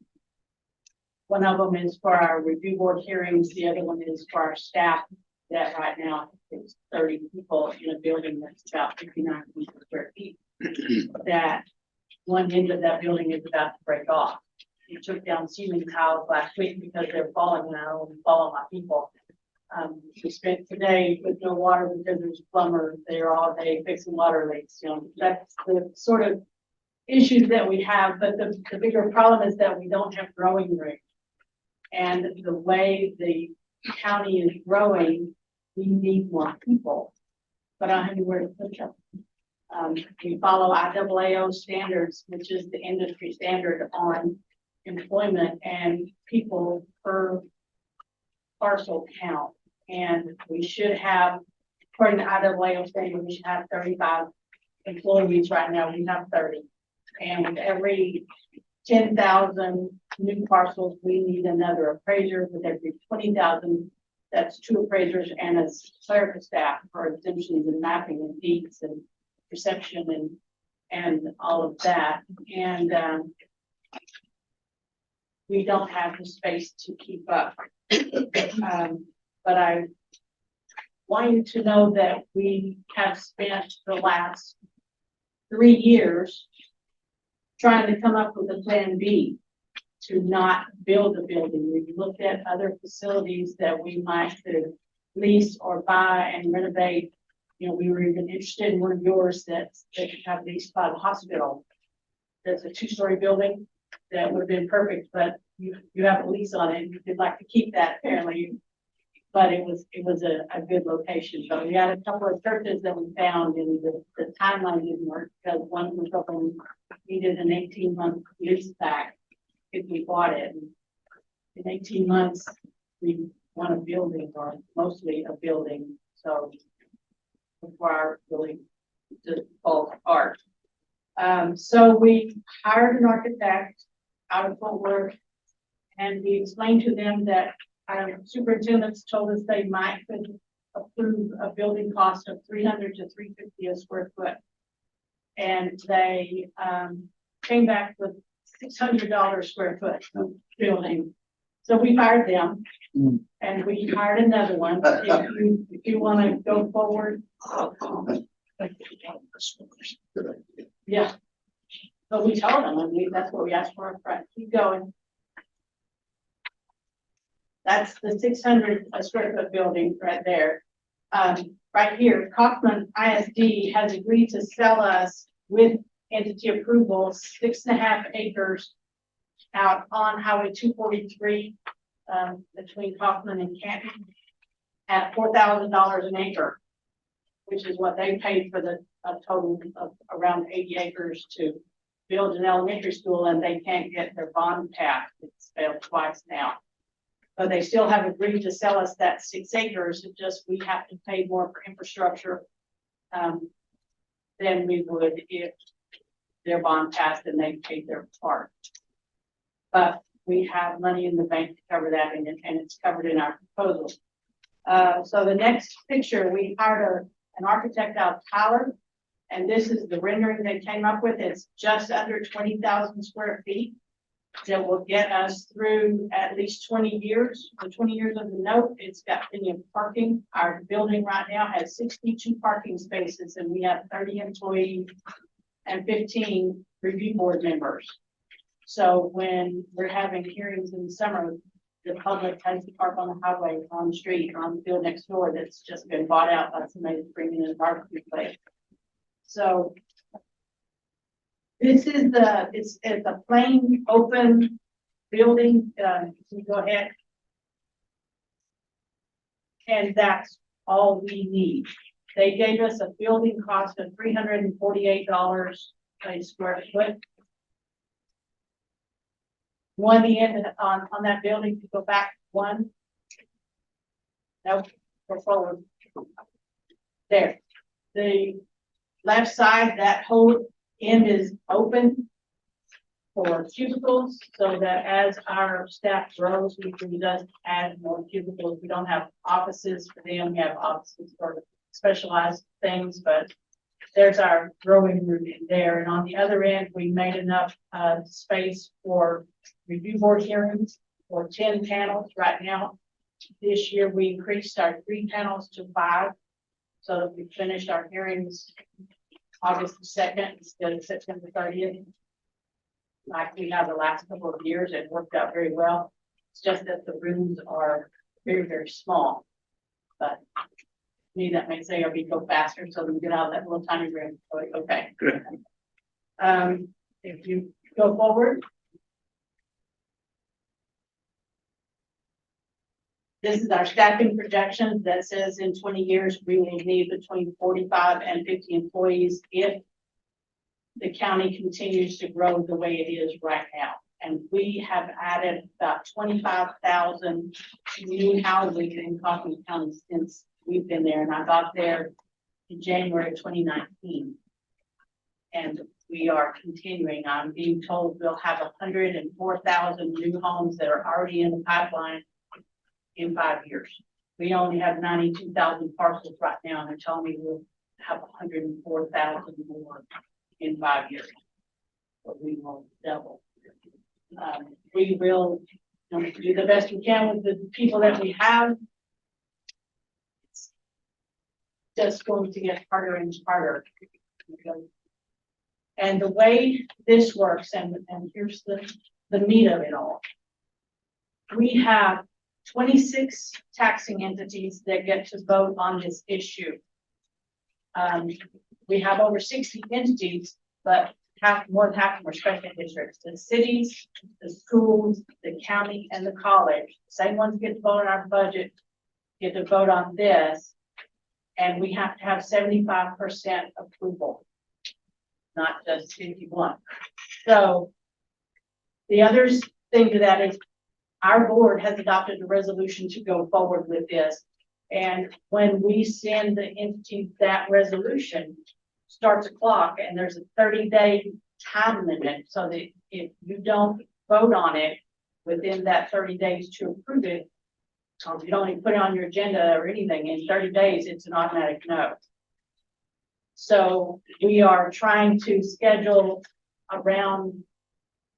One of them is for our review board hearings, the other one is for our staff, that right now is 30 people in a building that's about 5,900 square feet. That one end of that building is about to break off. We took down ceiling tiles last week because they're falling, and I don't want to fall on my people. We spent today with no water because there's plumbers there all day fixing water leaks. You know, that's the sort of issues that we have, but the bigger problem is that we don't have growing room. And the way the county is growing, we need more people, but I don't have anywhere to put them. We follow IAAO standards, which is the industry standard on employment and people per parcel count. And we should have, according to IAAO standard, we should have 35 employees. Right now, we have 30. And every 10,000 new parcels, we need another appraiser. With every 20,000, that's 2 appraisers and a clerical staff for exemptions and mapping and deeds and perception and all of that. And we don't have the space to keep up. But I want you to know that we have spent the last 3 years trying to come up with a plan B to not build a building. We've looked at other facilities that we might could lease or buy and renovate. You know, we were even interested in one of yours that they could have leased by the hospital. There's a 2-story building that would have been perfect, but you have a lease on it. You'd like to keep that apparently, but it was a good location. But we had a couple of churches that we found, and the timeline didn't work because one was open, needed an 18-month lease back if we bought it. And in 18 months, we want a building, or mostly a building, so before really to fall apart. So we hired an architect out of Fort Worth, and we explained to them that our superintendents told us they might could approve a building cost of $300 to $350 a square foot. And they came back with $600 square foot building. So we hired them, and we hired another one. If you want to go forward. Yeah. But we told them, that's what we asked for up front. Keep going. That's the 600 square foot building right there. Right here, Kaufman ISD has agreed to sell us with entity approval 6.5 acres out on Highway 243 between Kaufman and Canton at $4,000 an acre, which is what they paid for the total of around 80 acres to build an elementary school, and they can't get their bond passed. It's failed twice now. But they still have agreed to sell us that 6 acres. It just, we have to pay more for infrastructure than we would if their bond passed and they paid their part. But we have money in the bank to cover that, and it's covered in our proposal. So the next picture, we hired an architect out of Tyler, and this is the rendering they came up with. It's just under 20,000 square feet. That will get us through at least 20 years. The 20 years of the note, it's got plenty of parking. Our building right now has 62 parking spaces, and we have 30 employees and 15 review board members. So when we're having hearings in the summer, the public has to park on the highway, on the street, on the field next door that's just been bought out by somebody bringing in a barbecue place. So this is it's a plain open building. You go ahead. And that's all we need. They gave us a building cost of $348 a square foot. One end on that building to go back one. Nope, go forward. There. The left side, that whole end is open for cubicles, so that as our staff grows, we can just add more cubicles. We don't have offices for them. We have offices for specialized things, but there's our growing room in there. And on the other end, we made enough space for review board hearings for 10 panels right now. This year, we increased our 3 panels to 5, so that we finished our hearings August 2nd instead of September 30th. Like we have the last couple of years, it worked out very well. It's just that the rooms are very, very small. But to me, that makes ARB go faster, so we get out of that little tiny room. So it's okay. If you go forward. This is our staffing projections that says in 20 years, we will need between 45 and 50 employees if the county continues to grow the way it is right now. And we have added about 25,000 new housing in Kaufman County since we've been there. And I got there in January of 2019. And we are continuing. I'm being told we'll have 104,000 new homes that are already in the pipeline in 5 years. We only have 92,000 parcels right now, and they're telling me we'll have 104,000 more in 5 years. But we will double. We will do the best we can with the people that we have. It's just going to get harder and harder. And the way this works, and here's the meat of it all. We have 26 taxing entities that get to vote on this issue. We have over 60 entities, but more than half of them are special districts. The cities, the schools, the county, and the college, same ones get to vote on our budget, get to vote on this, and we have to have 75% approval, not just 51. So the other thing to that is our board has adopted a resolution to go forward with this. And when we send the entity that resolution, starts a clock, and there's a 30-day time limit, so that if you don't vote on it within that 30 days to approve it, or if you don't even put it on your agenda or anything, in 30 days, it's an automatic no. So we are trying to schedule around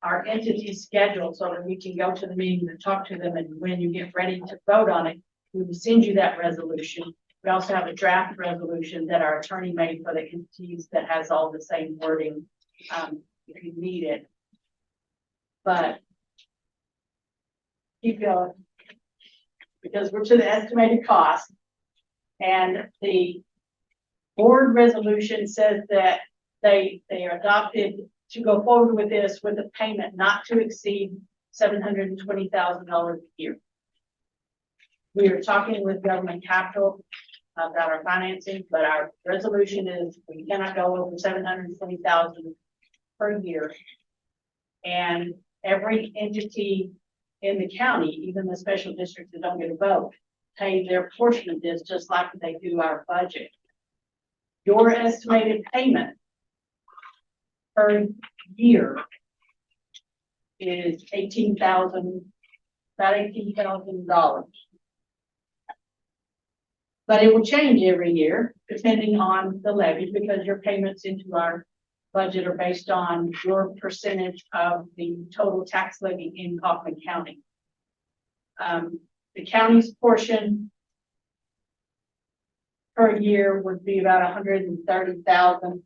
our entity schedule so that we can go to the meeting and talk to them, and when you get ready to vote on it, we will send you that resolution. We also have a draft resolution that our attorney made for the entities that has all the same wording if you need it. But keep going, because we're to the estimated cost, and the board resolution says that they are adopted to go forward with this with a payment not to exceed $720,000 a year. We are talking with government capital about our financing, but our resolution is we cannot go over $720,000 per year. And every entity in the county, even the special districts that don't get a vote, pay their portion of this just like they do our budget. Your estimated payment per year is about $18,000. But it will change every year depending on the levy, because your payments into our budget are based on your percentage of the total tax levy in Kaufman County. The county's portion per year would be about $130,000.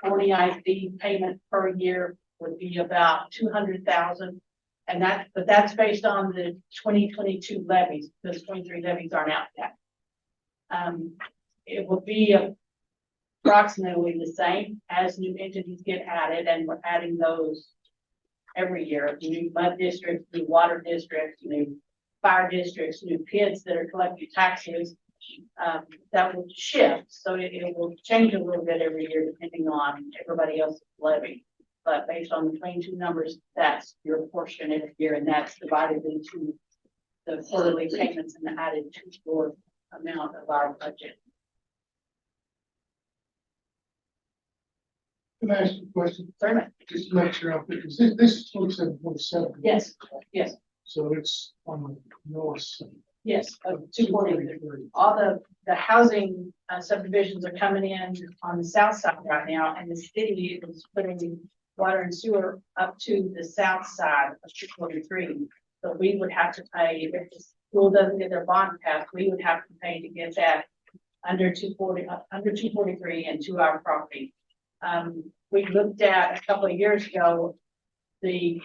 40 IC payment per year would be about $200,000, and that's based on the 2022 levies, because 23 levies aren't out yet. It will be approximately the same as new entities get added, and we're adding those every year. New mud districts, new water districts, new fire districts, new PIDs that are collecting taxes. That will shift, so it will change a little bit every year depending on everybody else's levy. But based on the 22 numbers, that's your portion every year, and that's divided into the quarterly payments and added to your amount of our budget. Can I ask you a question? Certainly. Just to make sure I'm thinking, this is 27.7. Yes, yes, So it's on the north side. Yes, of 240. All the housing subdivisions are coming in on the south side right now, and the city is putting water and sewer up to the south side of 243. So we would have to pay, if the school doesn't get their bond passed, we would have to pay to get that under 243 and to our property. We looked at a couple of years ago, the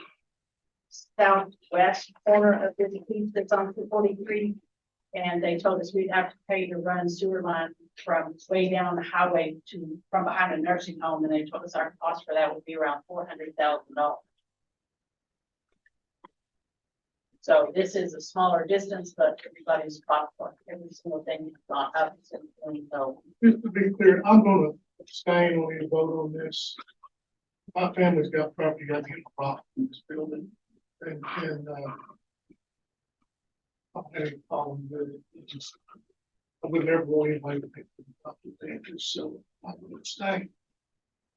southwest corner of this piece that's on 243. And they told us we'd have to pay to run sewer line from way down the highway to, from behind a nursing home. And they told us our cost for that would be around $400,000. So this is a smaller distance, but everybody's fought for every single thing that's gone up since then. So Just to be clear, I'm gonna abstain when we vote on this. My family's got property out here in this building, and I'm having a problem with it. It's just, I would never want anybody to pay for the property damage, so I'm gonna abstain.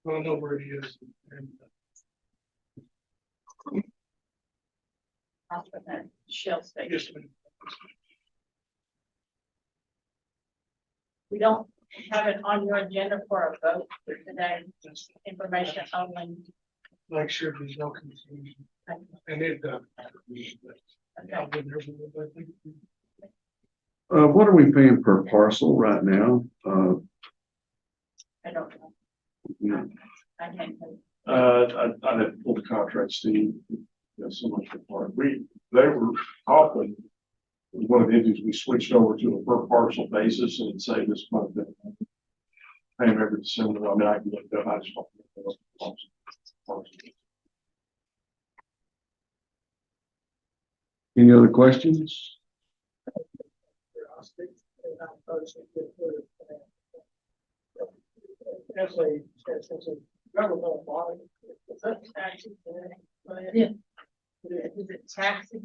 But I know where it is, and I'll put that shell space. just a minute. We don't have it on your agenda for a vote for today. Information only. Make sure there's no confusion, and it doesn't matter. I would never want anybody to pay. What are we paying per parcel right now? I don't know. Yeah. I can't. Tell you. I'd have to pull the contract, Steve. That's so much for they were often one of the entities we switched over to a per parcel basis and it saved us quite a bit. Pay them every December. I mean, I can look that. I just don't know. Any other questions? Yeah. Is it taxing?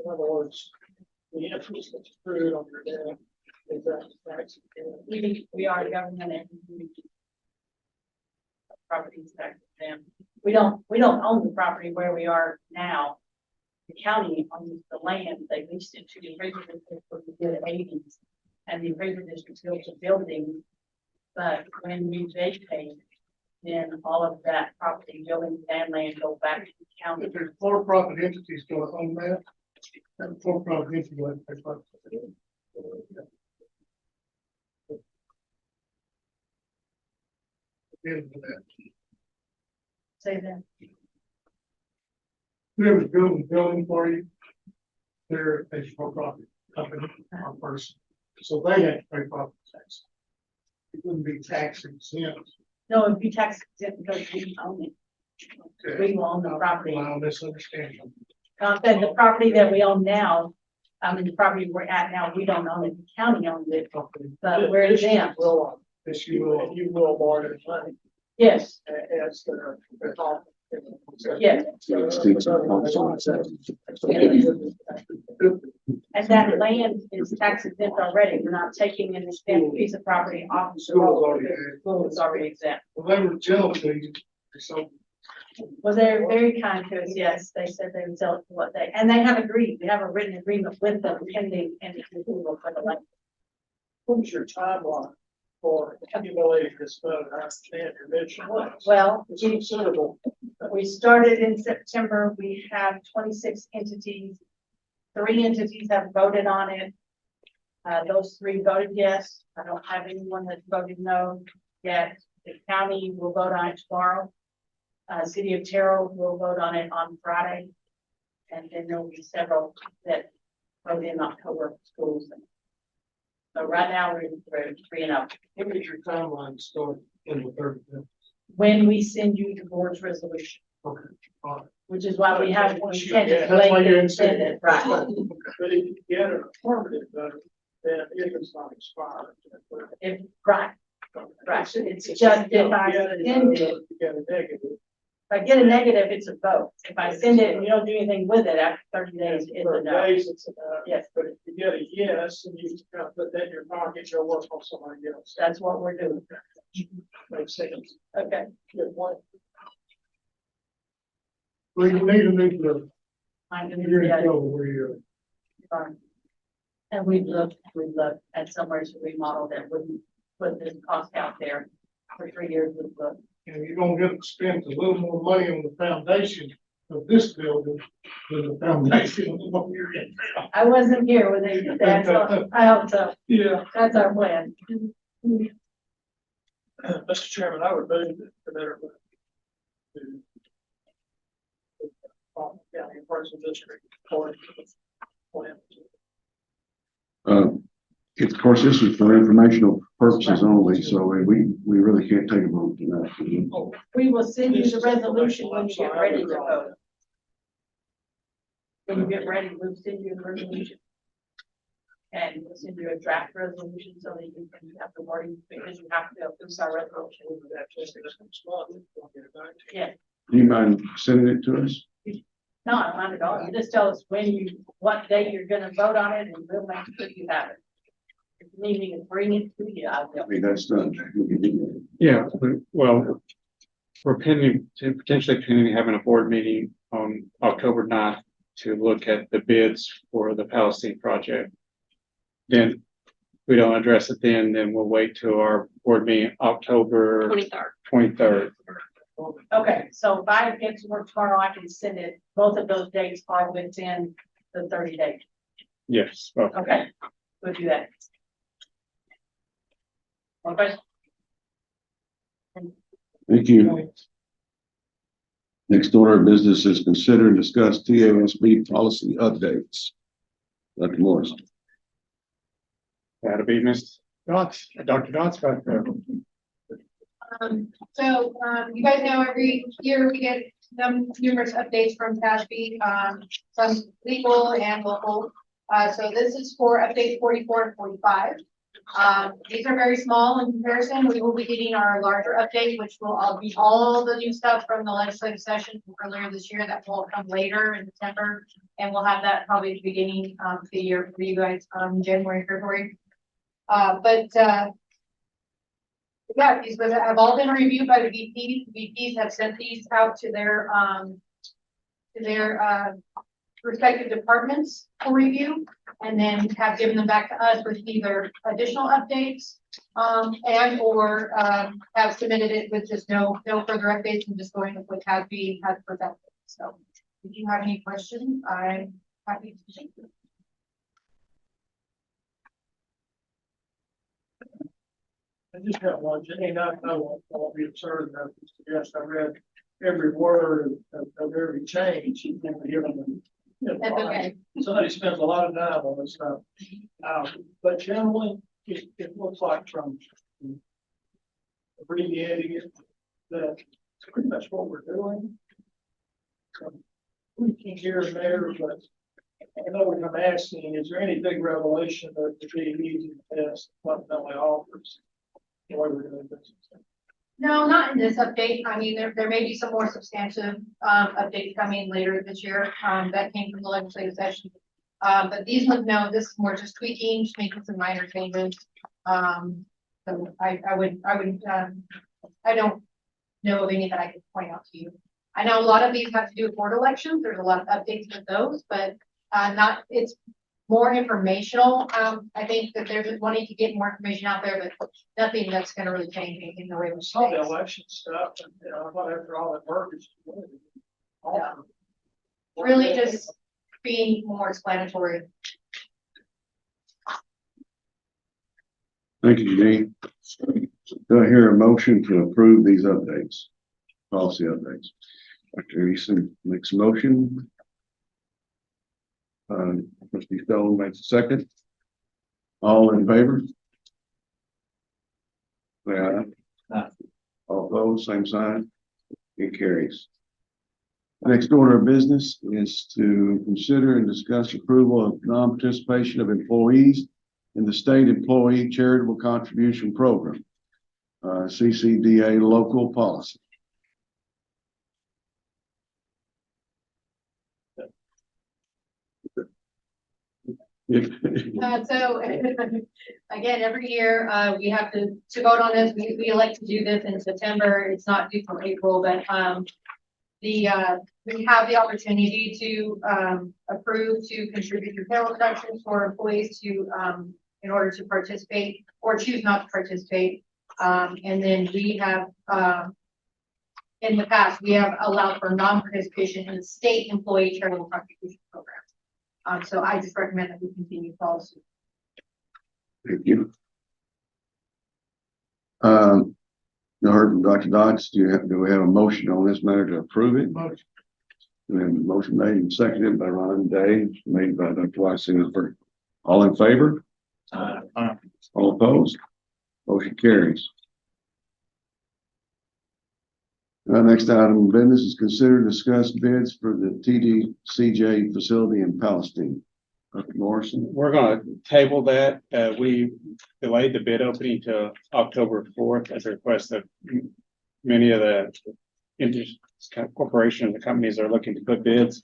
In other words, the interest that's accrued on your debt is that tax. We are government and properties tax them. We don't own the property where we are now. The county owns the land. They leased it to the appraiser district for the good 80s. And the appraiser district built a building. But when we vacate, then all of that property, building and land go back to the county. If there's for-profit entities going on that, and for-profit entity like that. Say that. Whoever's building the building for you, they're a for-profit company or person, so they have to pay property tax. It wouldn't be tax exempt. No, it'd be tax exempt because we own it. Okay. We own the property. I'll misunderstand. Then the property that we own now, the property we're at now, we don't own it. The county owns it, but we're exempt. This you will borrow the money. Yes, As the. yes. And that land is tax exempt already. We're not taking an exempt piece of property off the road. The school is already exempt. Well, they were jealous of you, so. Well, they're very kind to us. Yes, they said they would sell it for what they, and they have agreed. We have a written agreement with them pending and approval for the land. What was your timeline for accumulating this vote? I understand your mission. Well, It's considerable. we started in September. We have 26 entities. 3 entities have voted on it. Those 3 voted yes. I don't have anyone that voted no yet. The county will vote on it tomorrow. City of Terrell will vote on it on Friday. And then there will be several that vote in October for schools. So right now we're 3-0. When did your timeline start in the 30 minutes? When we send you the board's resolution, Okay. All right. which is why we have one Yeah, intended that's why you're extended, right? But if you get an affirmative vote, then it is not expired. If, right, right. It's just if I send it, You get a negative. if I get a negative, it's a vote. If I send it and you don't do anything with it after 30 days, it's a no. It's a no. Yes, But if you get a yes, and you kind of put that in your pocket, you'll work on somebody else. that's what we're doing. Makes sense. Okay. Good point. Well, you need a new bill. I'm You're in gonna, trouble where you're. fund. And we've looked at somewhere to remodel that wouldn't put this cost out there for 3 years. We've looked. And you're gonna get to spend a little more money on the foundation of this building than the foundation of what you're in. I wasn't here when they did that, so I hope so. Yeah. That's our plan. Mr. Chairman, I would move the better. County Parks District. Of course, this is for informational purposes only, so we really can't take a vote tonight. We will send you the resolution when you get ready to vote. When you get ready, we'll send you a resolution. And we'll send you a draft resolution so that you can have the wording, because you have to approve our resolution. Yeah, Do you mind sending it to us? not at all. You just tell us what day you're gonna vote on it, and we'll make sure you have it. If you need me to bring it to you, I'll do I mean, that's done. Yeah, well, we're potentially pending having a board meeting on October 9th to look at the bids for the Palestine project. Then if we don't address it then we'll wait till our board meeting October 23rd. Okay, so if I get to work tomorrow, I can send it, both of those dates are within the 30 days. Yes. Okay, we'll do that. Okay. Thank you. Next order of business is consider and discuss TASB policy updates. Dr. Morris. That'll be Ms. Dots, Dr. Dots back there. You guys know every year we get some numerous updates from TASB, some legal and local. So this is for update 44 and 45. These are very small in comparison. We will be getting our larger update, which will all be all the new stuff from the legislative session earlier this year that will come later in December. And we'll have that probably at the beginning of the year for you guys, January, February. Yeah, these have all been reviewed by the VPs. The VPs have sent these out to their respective departments for review, and then have given them back to us with either additional updates and or have submitted it with just no further updates and just going with what has presented. So if you have any questions, I'm happy to take them. I just got one, Jenny, I won't be absurd enough to suggest I read every word of every change. She's never given them. That's okay. Somebody spends a lot of time on this stuff. But generally, it looks like from abbreviating it, that it's pretty much what we're doing. We can hear and there, but I know what I'm asking, is there any big revelation that the easy to test fundamentally offers? The way we're doing business? No, not in this update. I mean, there may be some more substantive updates coming later this year that came from the legislative session. But these ones, no, this is more just tweaking, just making some minor changes. So I don't know of any that I could point out to you. I know a lot of these have to do with board elections. There's a lot of updates with those, but it's more informational. I think that they're just wanting to get more information out there, but nothing that's going to really change anything the way we saw the election stuff, and I thought after all that work is really just being more explanatory. Thank you, Janine. Do I hear a motion to approve these updates? Policy updates. Dr. Eason makes a motion. Trustee Stone makes a second. All in favor? Say aye. Aye. All opposed, same sign. It carries. Next order of business is to consider and discuss approval of non-participation of employees in the state employee charitable contribution program, CCDA local policy. So again, every year we have to vote on this. We elect to do this in September. It's not due till April, but we have the opportunity to, approve to contribute to payroll deductions for employees to, in order to participate or choose not to participate. And then we have, in the past, we have allowed for non-participation in the state employee charitable contribution program. So I just recommend that we continue policy. Thank you. You heard from Dr. Dodds, do we have a motion on this matter to approve it? Motion. And then motion made and seconded by Ron Day, made by Dr. Weisinger. All in favor? All opposed? Motion carries. Next item of business is consider discuss bids for the TDCJ facility in Palestine. Dr. Morrison. We're gonna table that. We delayed the bid opening to October 4th at the request of many of the corporations, the companies are looking to put bids.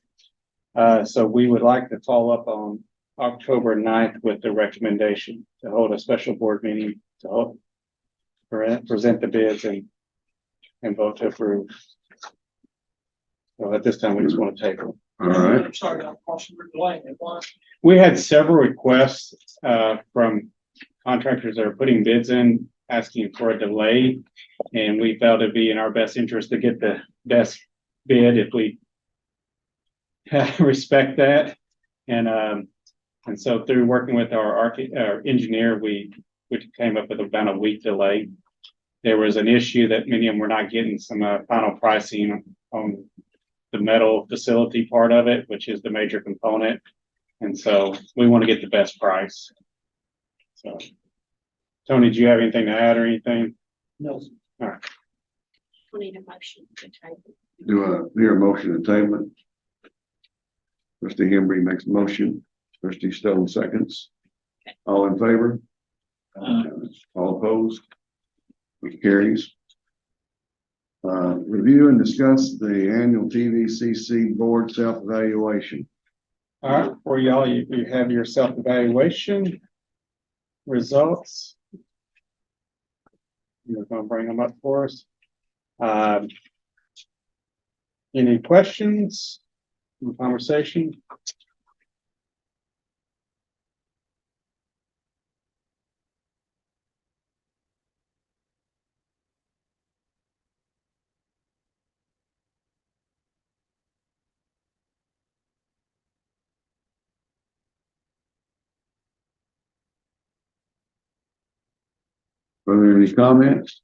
So we would like to follow up on October 9th with the recommendation to hold a special board meeting to present the bids and vote to approve. So at this time, we just want to table. All right. I'm sorry, I'm crossing the line. We had several requests from contractors that are putting bids in, asking for a delay. And we felt it'd be in our best interest to get the best bid if we respect that. And so through working with our engineer, we came up with about a week delay. There was an issue that many of them were not getting some final pricing on the metal facility part of it, which is the major component. And so we want to get the best price. So, Tony, do you have anything to add or anything? No. All right. We need a motion to table. Do I hear a motion to table it? Trustee Hembry makes a motion. Trustee Stone seconds. All in favor? All opposed? Which carries. Review and discuss the annual TVCC board self-evaluation. All right, for y'all, you have your self-evaluation results. You're gonna bring them up for us. Any questions, conversation? Are there any comments?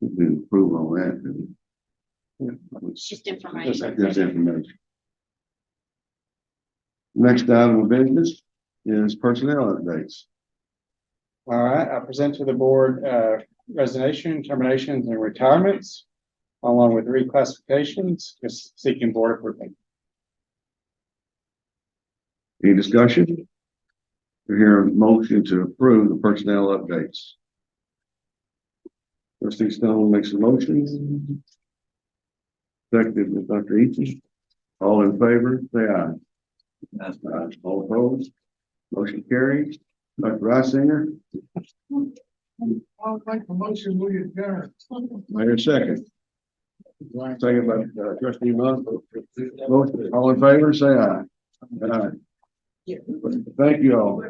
We didn't approve on that. did we? It's just information. Just information. Next item of business is personnel updates. All right, I present to the board resignation, terminations, and retirements, along with reclassifications, just seeking board approval. Any discussion? We hear a motion to approve the personnel updates. Trustee Stone makes a motion. Seconded with Dr. Eaton. All in favor, say aye. That's aye. All opposed? Motion carries. Dr. Reisinger, I'll make the motion, we adjourn. Mayor second. Second by Trustee Monk. Motion. All in favor, say aye. Aye. Thank you all.